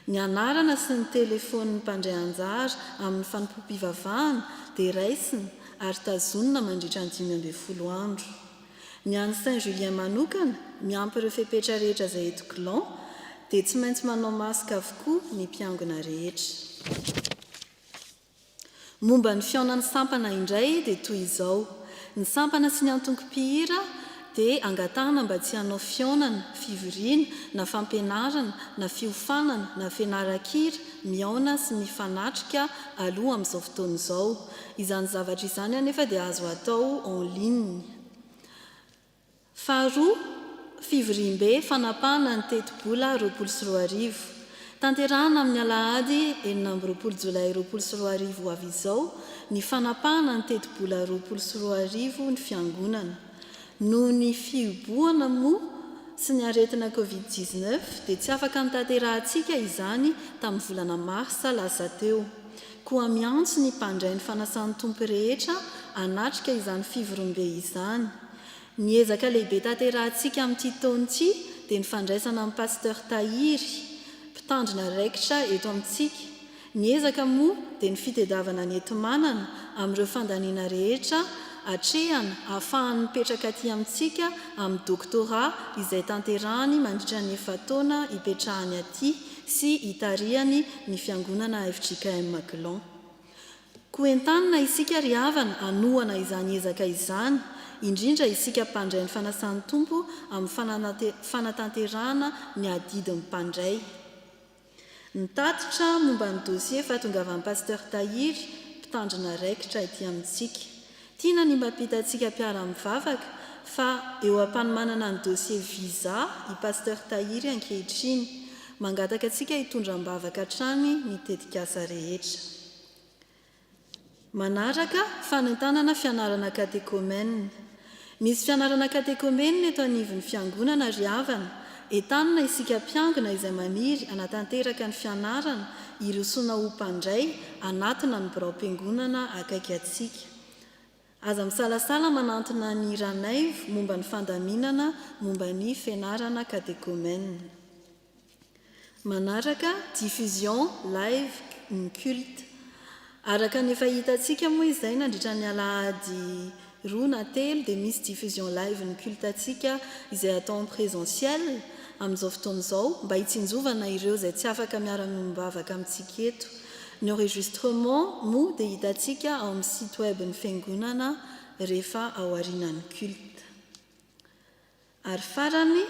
Ny anarana sy ny telefonin'ny mpandray anjara amin'ny fanompoam-pivavahana dia raisina ary tazonina mandritra ny 5 andro. Ny an'ny Saint Julien manokana miampy ireo fepetra rehetra izay eto Glan dia tsy maintsy manao masika avokoa ny mpiangona rehetra. Momba ny fiaonan'ny sampana indray dia toy izao. Ny sampana sy ny antoko-pihira dia angatahana mba tsy hanao fiaonana, fivoriana, na fampianarana, na fiofanana, na fianaran-kira, miaona sy mifanatrika aloha amin'izao fotoana izao. Izany zavatra izany anefa dia azo atao en ligne. Faharoa, fivoriam-be fanapahana ny teti-bola 24. Tanterahana amin'ny alahady 19 Jolay 2024 avy izao ny fanapahana ny teti-bola 24 ny fiangonana. Noho ny fiboana moa sy ny aretina covid-19 dia tsy afaka nitanterahantsika izany tamin'ny volana marsa lasa teo. Koa miantso ny mpandray ny fanasan'ny tompo rehetra anatrika izany fivorombe izany. Niezaka lehibe tanterahantsika amin'ity taonity dia ny fandraisana amin'ny pasteur Tahiry, mpitandrina raikitra eto amintsika. Niezaka moa dia ny fitediavana ny enti-manana amin'ireo fandaniana rehetra atrehana ahafahany mipetraka aty amintsika amin'ny doktorat izay tanterahany mandritra ny 9 taona hipetrahany aty sy hitarihany ny fiangonana FJKM Maglan. Koentanina isika ry havana anohana izany ezaka izany, indrindra isika mpandray ny fanasan'ny tompo amin'ny fanatanterahana ny adidin'ny mpandray. Nitatitra momba ny dossier fahatongavan'ny pasteur Tahiry, mpitandrina raikitra ety amintsika. Tiana ny mampitatsika mpiara-mivavaka fa eo ampanomanana ny dossier visa i pasteur Tahiry ankehitriny, mangataka atsika hitondram-bavaka hatrany ny tetikasa rehetra. Manaraka fanentanana fianarana katekomena. Misy fianarana katekomena eto anivon'ny fiangonana ry havana, entanina isika mpiangona izay maniry anatanteraka ny fianarana irosoana ho mpandray anatina ny birao-piangonana akaiky atsika. Aza misalasala manantona ny ranaivo momba ny fandaminana momba ny fianarana katekomena. Manaraka diffusion live ny culte. Araka ny efa hitantsika moa izay nandritra ny alahady 2 na 3 dia misy diffusion live ny culte atsika izay atao en présentiel amin'izao fotoan'izao mba hitsinjovana ireo izay tsy afaka miara-miombavaka amintsika eto. Ny enregistrement moa dia hitantsika ao amin'ny site web ny fiangonana rehefa ao aorianan'ny culte. Ary farany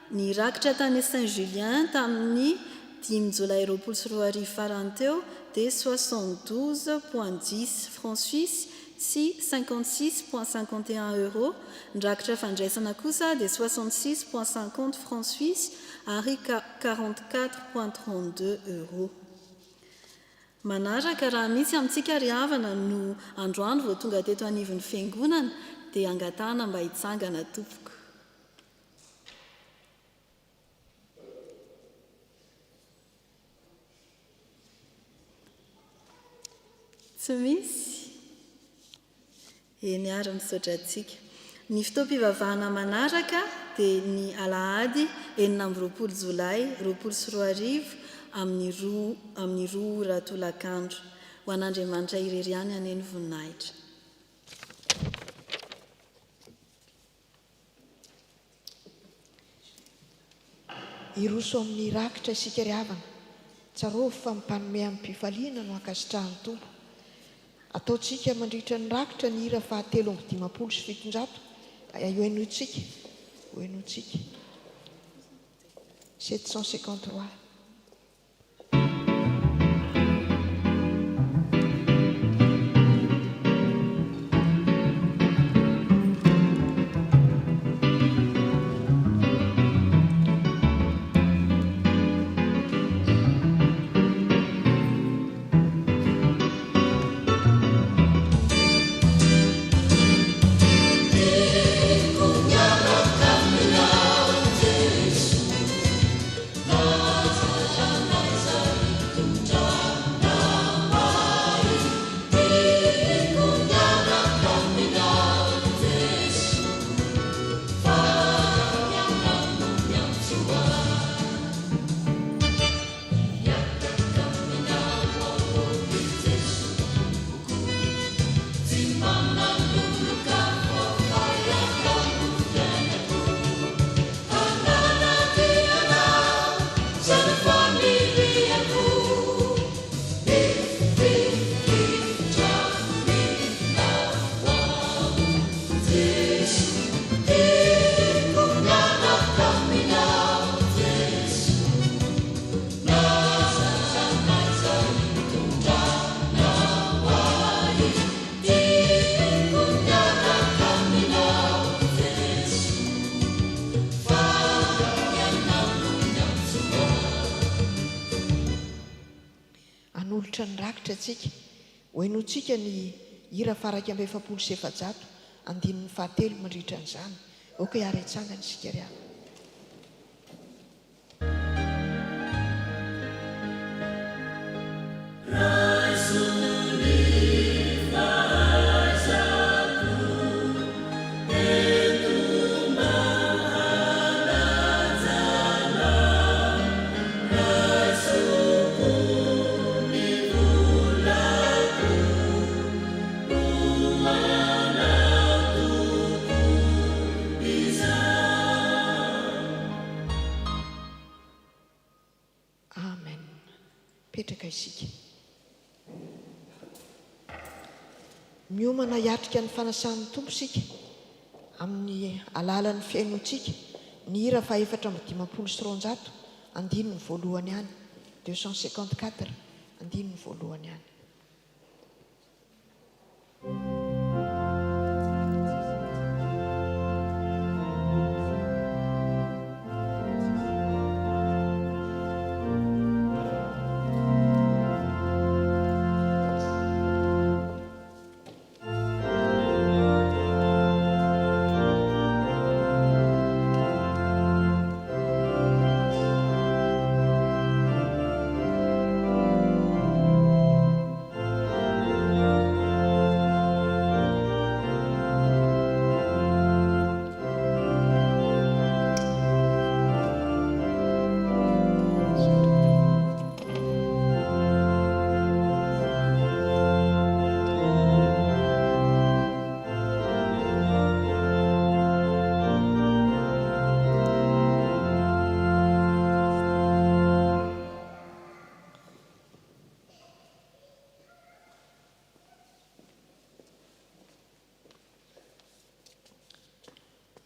ny rakitra tany Saint-Julien tamin'ny 10 Jolay 2024 farany teo dia 72,10 francs suisses sy 56,51 €. Ny rakitra fandraisana kosa dia 66,50 francs suisses ary 44,32 €. Manaraka raha misy amintsika ry havana no androany vao tonga teto anivon'ny fiangonana dia angatahana mba hitsangana tompoko. Tsy misy? Eny ary misaotra antsika. Ny fotoam-pivavahana manaraka dia ny alahady 9 Jolay 2024 amin'ny 2 ora tolakandro. Ho an'Andriamanitra ireriany aneny voninahitra. Iroso amin'ny rakitra isika ry havana, tsarova fa mpanome amin'ny mpifaliana no ankasitrahan'ny tompo. Ataontsika mandritra ny rakitra ny hira fahatelo amby 570 oenoitsika 753. Anolotra ny rakitra atsika, hoenotsika ny hira faraka amby 700 andininy fahatelo mandritra an'izany. Oka hiara hitsangana isika ry havana. petraka isika. Miomana hiatrika ny fanasan'ny tompo isika amin'ny alalan'ny fiainontsika. Ny hira fa 450 andininy voalohany ihany, 254 andininy voalohany ihany.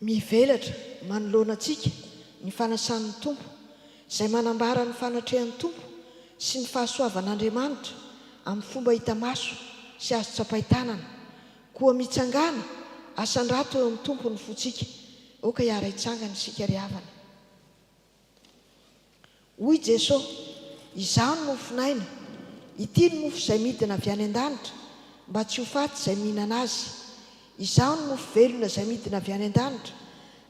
Mivelatra manoloana antsika ny fanasan'ny tompo izay manambara ny fanatrehan'ny tompo sy ny fahasoavan'Andriamanitra amin'ny fomba hita maso sy azo tsapain-tanana, koa mitsangana asan-drato eo amin'ny tompo ny fontsika. Oka hiara hitsangana isika ry havana. Hoy Jesosy, izaho no mofinaina, ity ny mofo izay midina avy any an-danitra, mba tsy ho faty izay mihinana azy. Izaho ny mofo velona izay midina avy any an-danitra.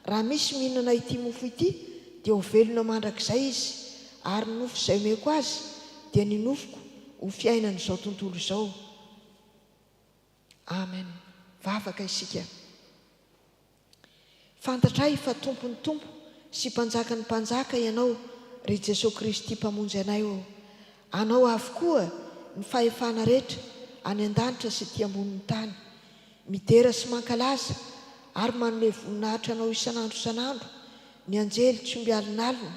Raha misy mihinana ity mofo ity dia ho velona mandrakizay izy, ary ny nofo izay omeko azy dia ny nofoko ho fiainana izao tontolo izao. Amen. Vavaka isika. Fantatray fa tompony tompo sy mpanjaka ny mpanjaka ianao, ry Jesosy Kristy mpamonjy anay o. Anao avokoa ny fahefana rehetra any an-danitra sy ety ambonin'ny tany. Midera sy mankalaza ary manome voninahitra anao isan'andro, ny anjely tsy ombialin'alina,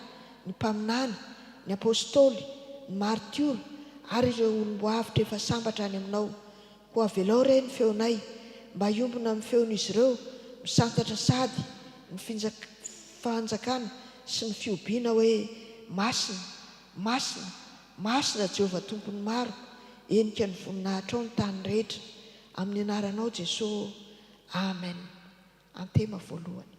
ny mpaminany, ny apôstôly, ny martiora ary ireo olom-boavitra efa sambatra any aminao. Ho avelao re ny feonay, mba hiombona amin'ny feon'izy ireo, misantatra sady ny fanjakana sy ny fiobiana hoe masina, masina, masina Jehovah tompony maro, enika ny voninahitra ao ny tany rehetra. Amin'ny anaranao Jesosy. Amen. Antema voalohany.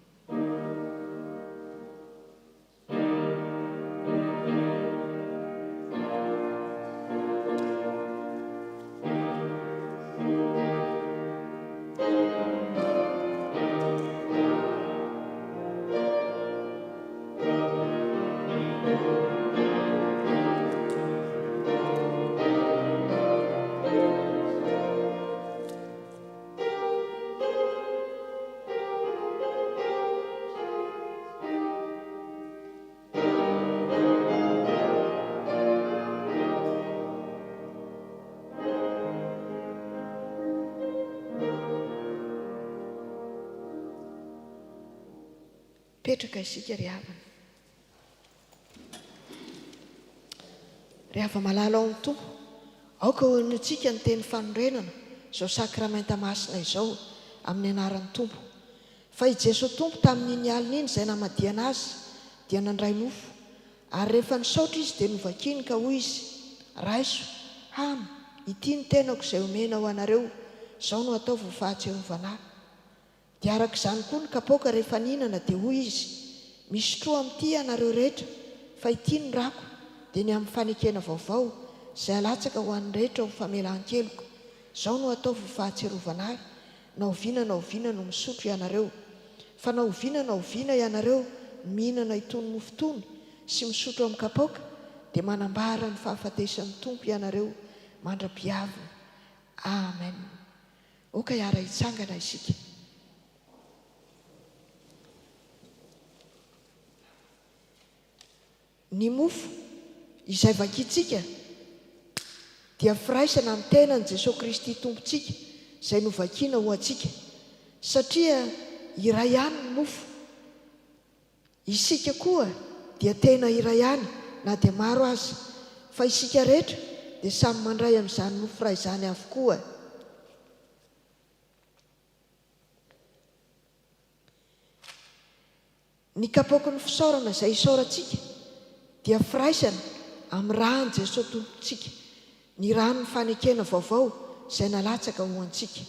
Petraka isika ry havana. Ry hava malala ao amin'ny tompo, aoka hoanitsika ny teny fanorenana izao sakramenta masina izao amin'ny anaran'ny tompo. Fa i Jesosy tompo tamin'iny alina iny izay namadiana azy dia nandray mofo, ary rehefa nisaotra izy dia novakiny ka hoy izy, raiso, hamy, ity ny tenako izay omena ho anareo, izao no ataovy ho fahatserovana. Dia arak'izany koa ny kapoaka rehefa nihinana dia hoy izy, misotro amin'ity ianareo rehetra, fa ity ny rako dia ny amin'ny fanekena vaovao izay alatsaka ho an'ny rehetra ho famelan-keloko. Izao no ataovy ho fahatserovana. Na oviana no misotro ianareo, fa na oviana ianareo mihinana itony mofo tony sy misotro amin'ny kapoaka dia manambara ny fahafatesan'ny tompo ianareo mandra-piavina. Amen. Oka hiara hitsangana isika. Ny mofo izay vakintsika dia firaisana amin'ny tenan'i Jesosy Kristy tompontsika izay novakiana ho antsika, satria iray ihany ny mofo. Isika koa dia tena iray ihany na dia maro aza, fa isika rehetra dia samy mandray amin'izany nofo ray izany avokoa. Ny kapoaka ny fisaorana izay isaorantsika dia firaisana amin'ny rahany Jesosy tompontsika, ny rano ny fanekena vaovao izay nalatsaka ho antsika.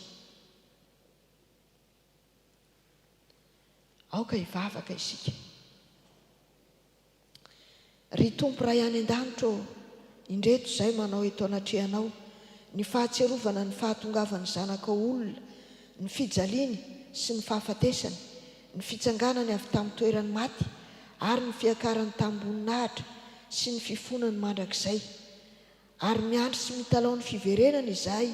Aoka hivavaka isika. Ry tompo ray any an-danitra, indreto izay manao eto anatrehanao ny fahatserovana ny fahatongavany zanaka olona, ny fijaliany sy ny fahafatesany, ny fitsanganany avy tamin'ny toerany maty ary ny fiakarany tamin'ny voninahitra sy ny fifonany mandrakizay. Ary miandry sy mitalao ny fiverenana izahay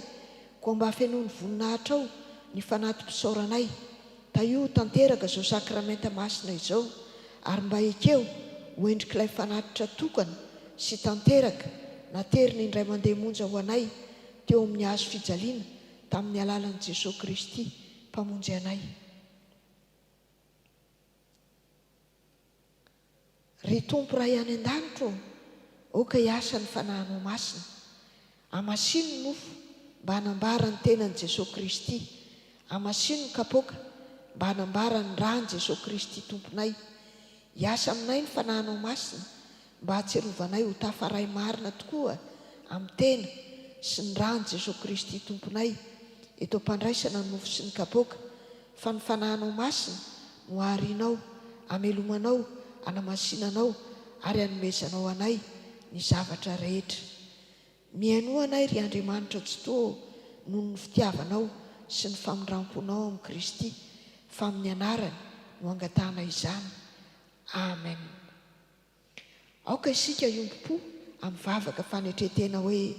koa mba hafenoany voninahitra ao ny fanatim-pisaoranay. Taio tanteraka izao sakramenta masina izao, ary mba ekeo ho endrik'ilay fanatitra tokana sy tanteraka nateriny indray mandeha monja ho anay teo amin'ny hazo fijaliana tamin'ny alalan'i Jesosy Kristy mpamonjy anay. Ry tompo ray any an-danitra, oka hiasa ny fanahinao masina, amasino ny nofo mba hanambara ny tenan'i Jesosy Kristy, amasino ny kapoaka mba hanambara ny rany Jesosy Kristy tomponay. Hiasa aminay ny fanahinao masina mba hatserovanay ho tafaray marina tokoa amin'ny tena sy ny rany Jesosy Kristy tomponay eto ampandraisana ny nofo sy ny kapoaka. Fa ny fanahinao masina no harianao, amelomanao, anamasinanao ary anomezanao anay ny zavatra rehetra. Mihaino anay ry Andriamanitra Jitoa noho ny fitiavanao sy ny famindramponao amin'ny Kristy, fa amin'ny anarany no angatahana izany. Amen. Aoka isika iompo-po amin'ny vavaka fanetretena hoe: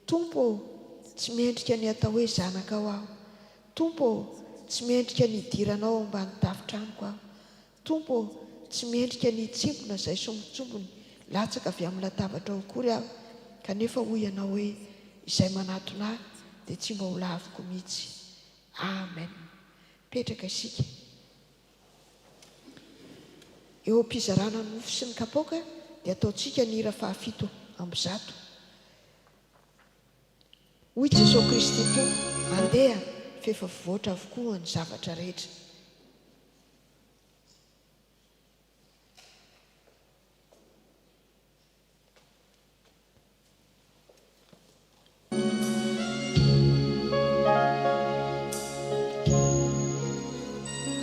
Tompo, tsy miendrika ny atao hoe zanakao aho. Tompo, tsy miendrika ny idiranao ambany tafitranoko aho. Tompo, tsy miendrika ny tsimpona izay sombitsombony latsaka avy amin'ny latabatra ao akory aho, kanefa hoy ianao hoe izay manatona ahy dia tsy mba ho laviko mihitsy. Amen. Petraka isika. Eo am-pizarana ny nofo sy ny kapoaka dia ataontsika ny hira 7:100. Hoy Jesosy Kristy tompo, andeha fefa voatra avokoa ny zavatra rehetra.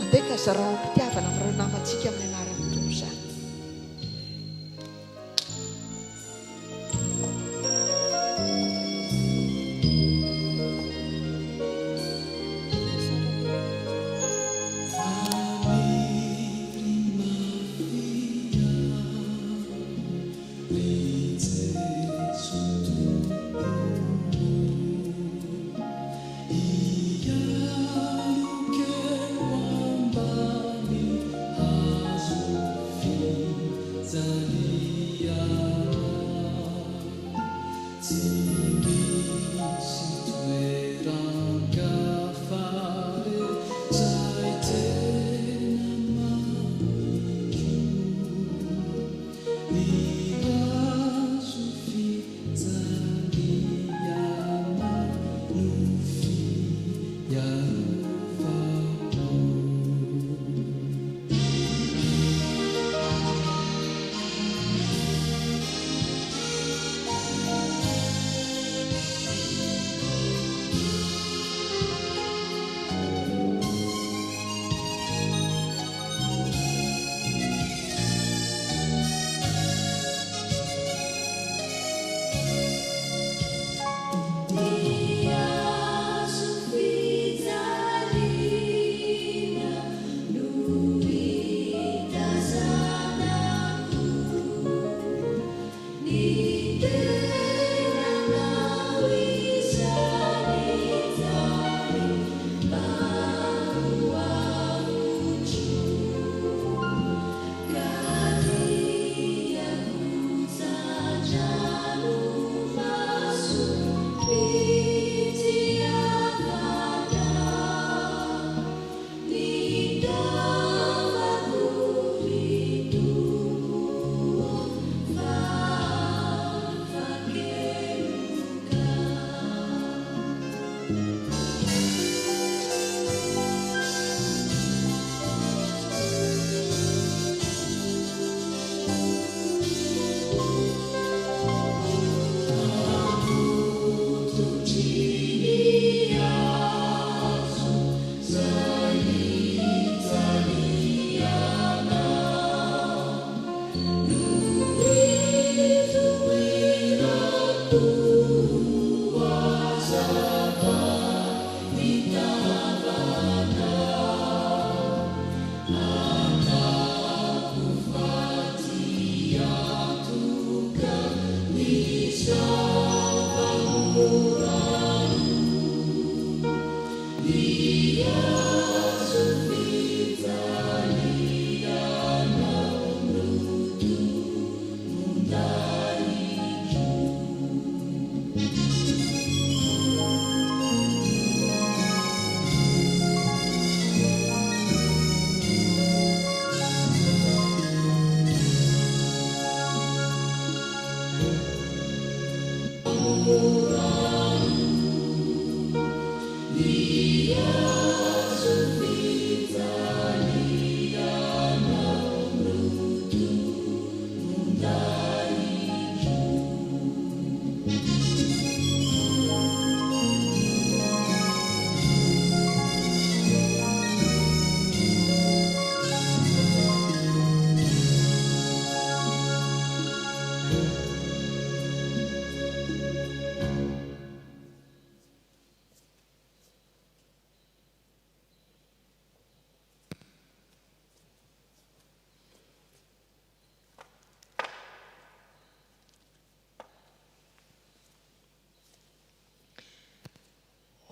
Andeha zarao am-pitiavana amin'ireo namantsika amin'ny anaran'ny tompo izany. Ah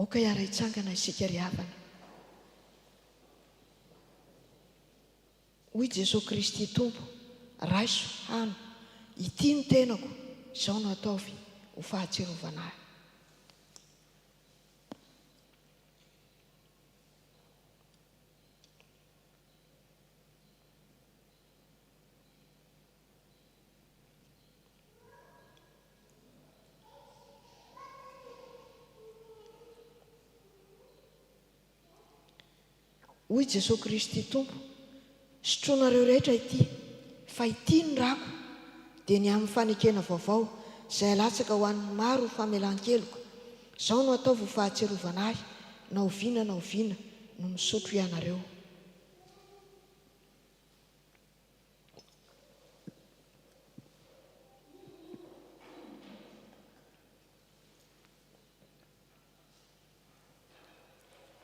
aoka hiara hitsangana isika ry havana. Hoy Jesosy Kristy Tompo, raiso hano, ity ny tenako, izao no ataovy ho fahatserovana ahy. Hoy Jesosy Kristy Tompo, sotroanareo rehetra ity, fa ity ny rako dia ny amin'ny fanekena vaovao izay alatsaka ho an'ny maro famelan-keloko. Izao no ataovy ho fahatserovana ahy, na oviana no misotro ianareo.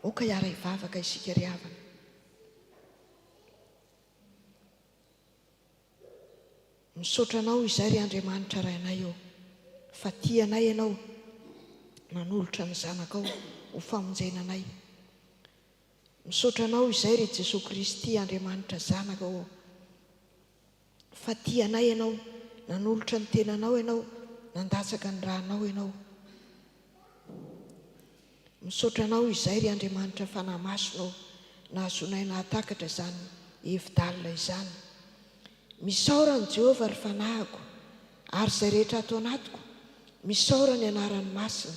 Oka hiara hivavaka isika ry havana. Misaotra anao izay ry Andriamanitra rainay eo, fa tia anay ianao, nanolotra ny zanakao ho famonjena anay. Misaotra anao izay ry Jesosy Kristy Andriamanitra zanakao, fa tia anay ianao, nanolotra ny tenanao ianao, nandatsaka ny ranao ianao. Misaotra anao izay ry Andriamanitra fanahy masonao, nahazonay nahatakatra izany hevi-dalina izany. Misaora ny Jehovah ry fanahiko, ary izay rehetra ato anatiko, misaora ny anarany masina.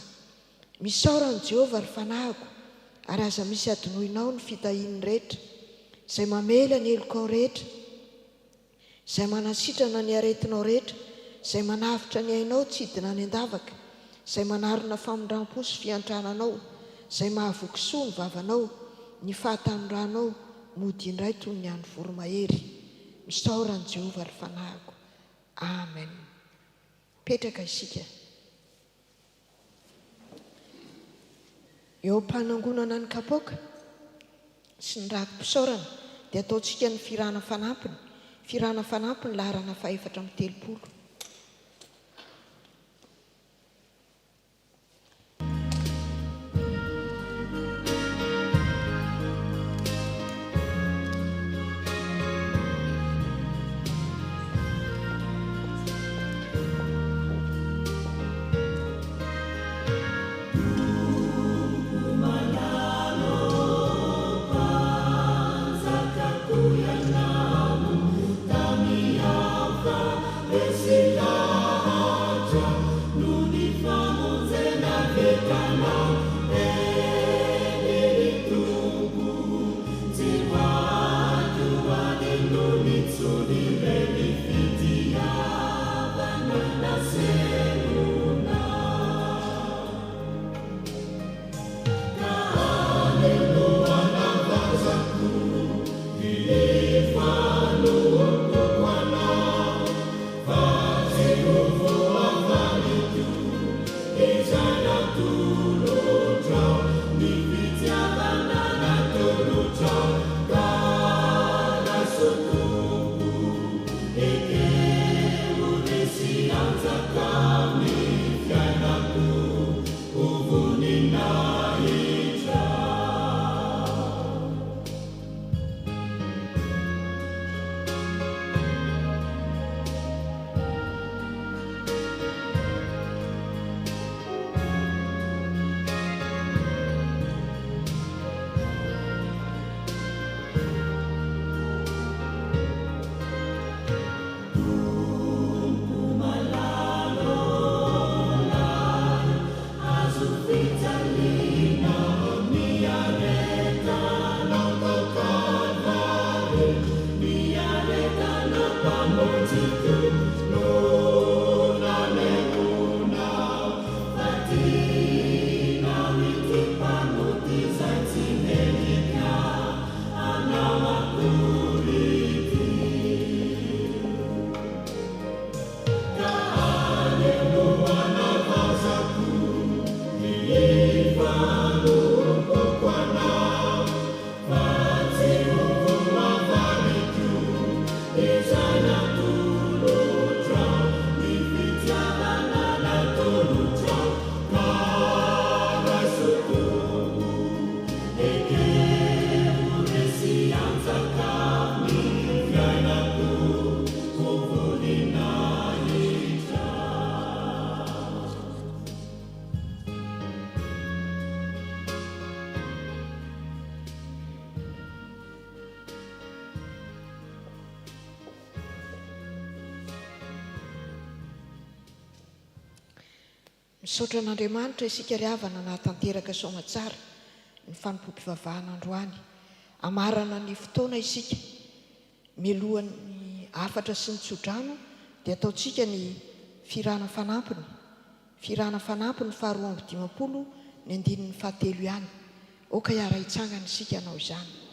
Misaora ny Jehovah ry fanahiko, ary aza misy adinoinao ny fitahiany rehetra, izay mamela ny elokao rehetra, izay manasitrana ny aretinao rehetra, izay manavitra ny ainao tsy hidina ny andavaka, izay manarona famondram-po sy fiantrananao, izay mahavokisoa ny vavanao, ny fahatanoranao mody indray toy ny andro voromahery. Misaora ny Jehovah ry fanahiko. Amen. Petraka isika. Eo am-panangonana ny kapoaka sy ny rakom-pisaorana dia ataontsika ny firana fanampiny. Firana fanampiny laharana 430. This misaotra an'Andriamanitra isika ry havana nahatanteraka soamatsara ny fanompoam-pivavahana androany. Amarana ny fotoana isika mialohan'ny afatra sy ny tsodrano dia ataontsika ny firana fanampiny. Firana fanampiny faharoa amby 50 ny 9 ihany. Oka iara hitsangana isika anao izany.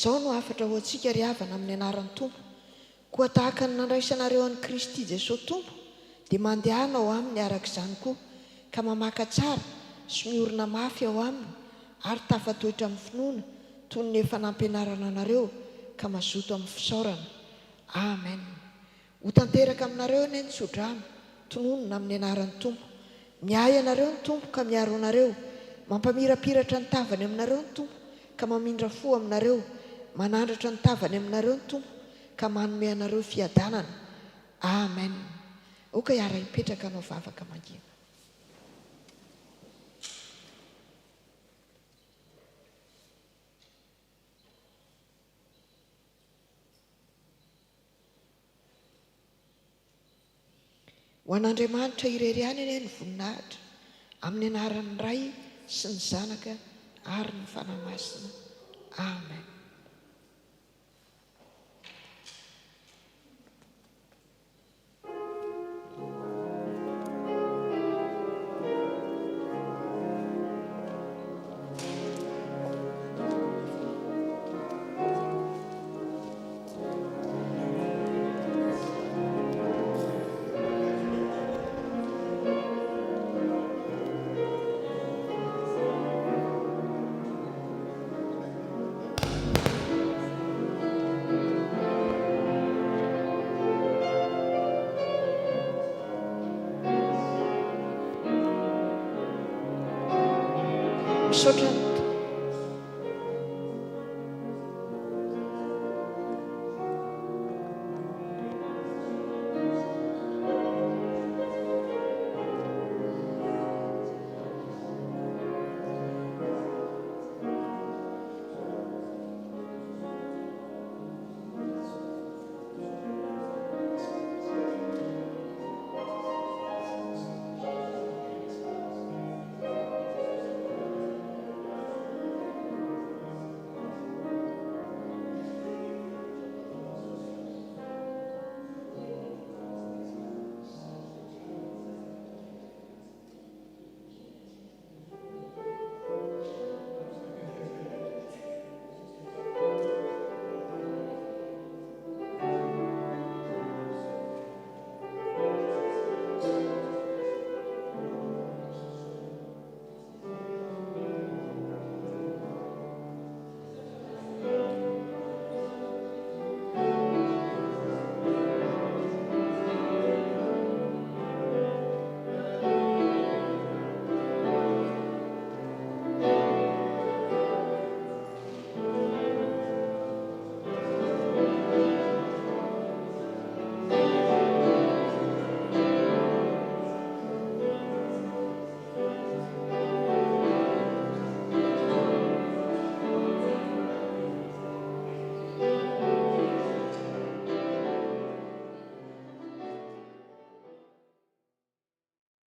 Izao no afatra ho antsika ry havana amin'ny anaran'ny Tompo. Koa tahaka ny nandraisanareo an'i Kristy Jesosy Tompo dia mandehana ao aminy araka izany koa, ka mamaka tsara sy miorina mafy ao aminy ary tafatoetra amin'ny finoana toy ny efa nampianarana anareo ka mazoto amin'ny fisaorana. Amen. Ho tanteraka aminareo ny tsodrano tononona amin'ny anaran'ny Tompo. Miay anareo ny Tompo ka miaro anareo, mampamirapiratra ny tavany aminareo ny Tompo ka mamindra fo aminareo, manandratra ny tavany aminareo ny Tompo ka manome anareo fiadanana. Amen. Oka iara hipetraka anao vavaka mangina. Ho an'Andriamanitra irery ihany anie ny voninahitra, amin'ny anaran'ny Ray sy ny Zanaka ary ny Fanahy Masina. Amen. Misaotra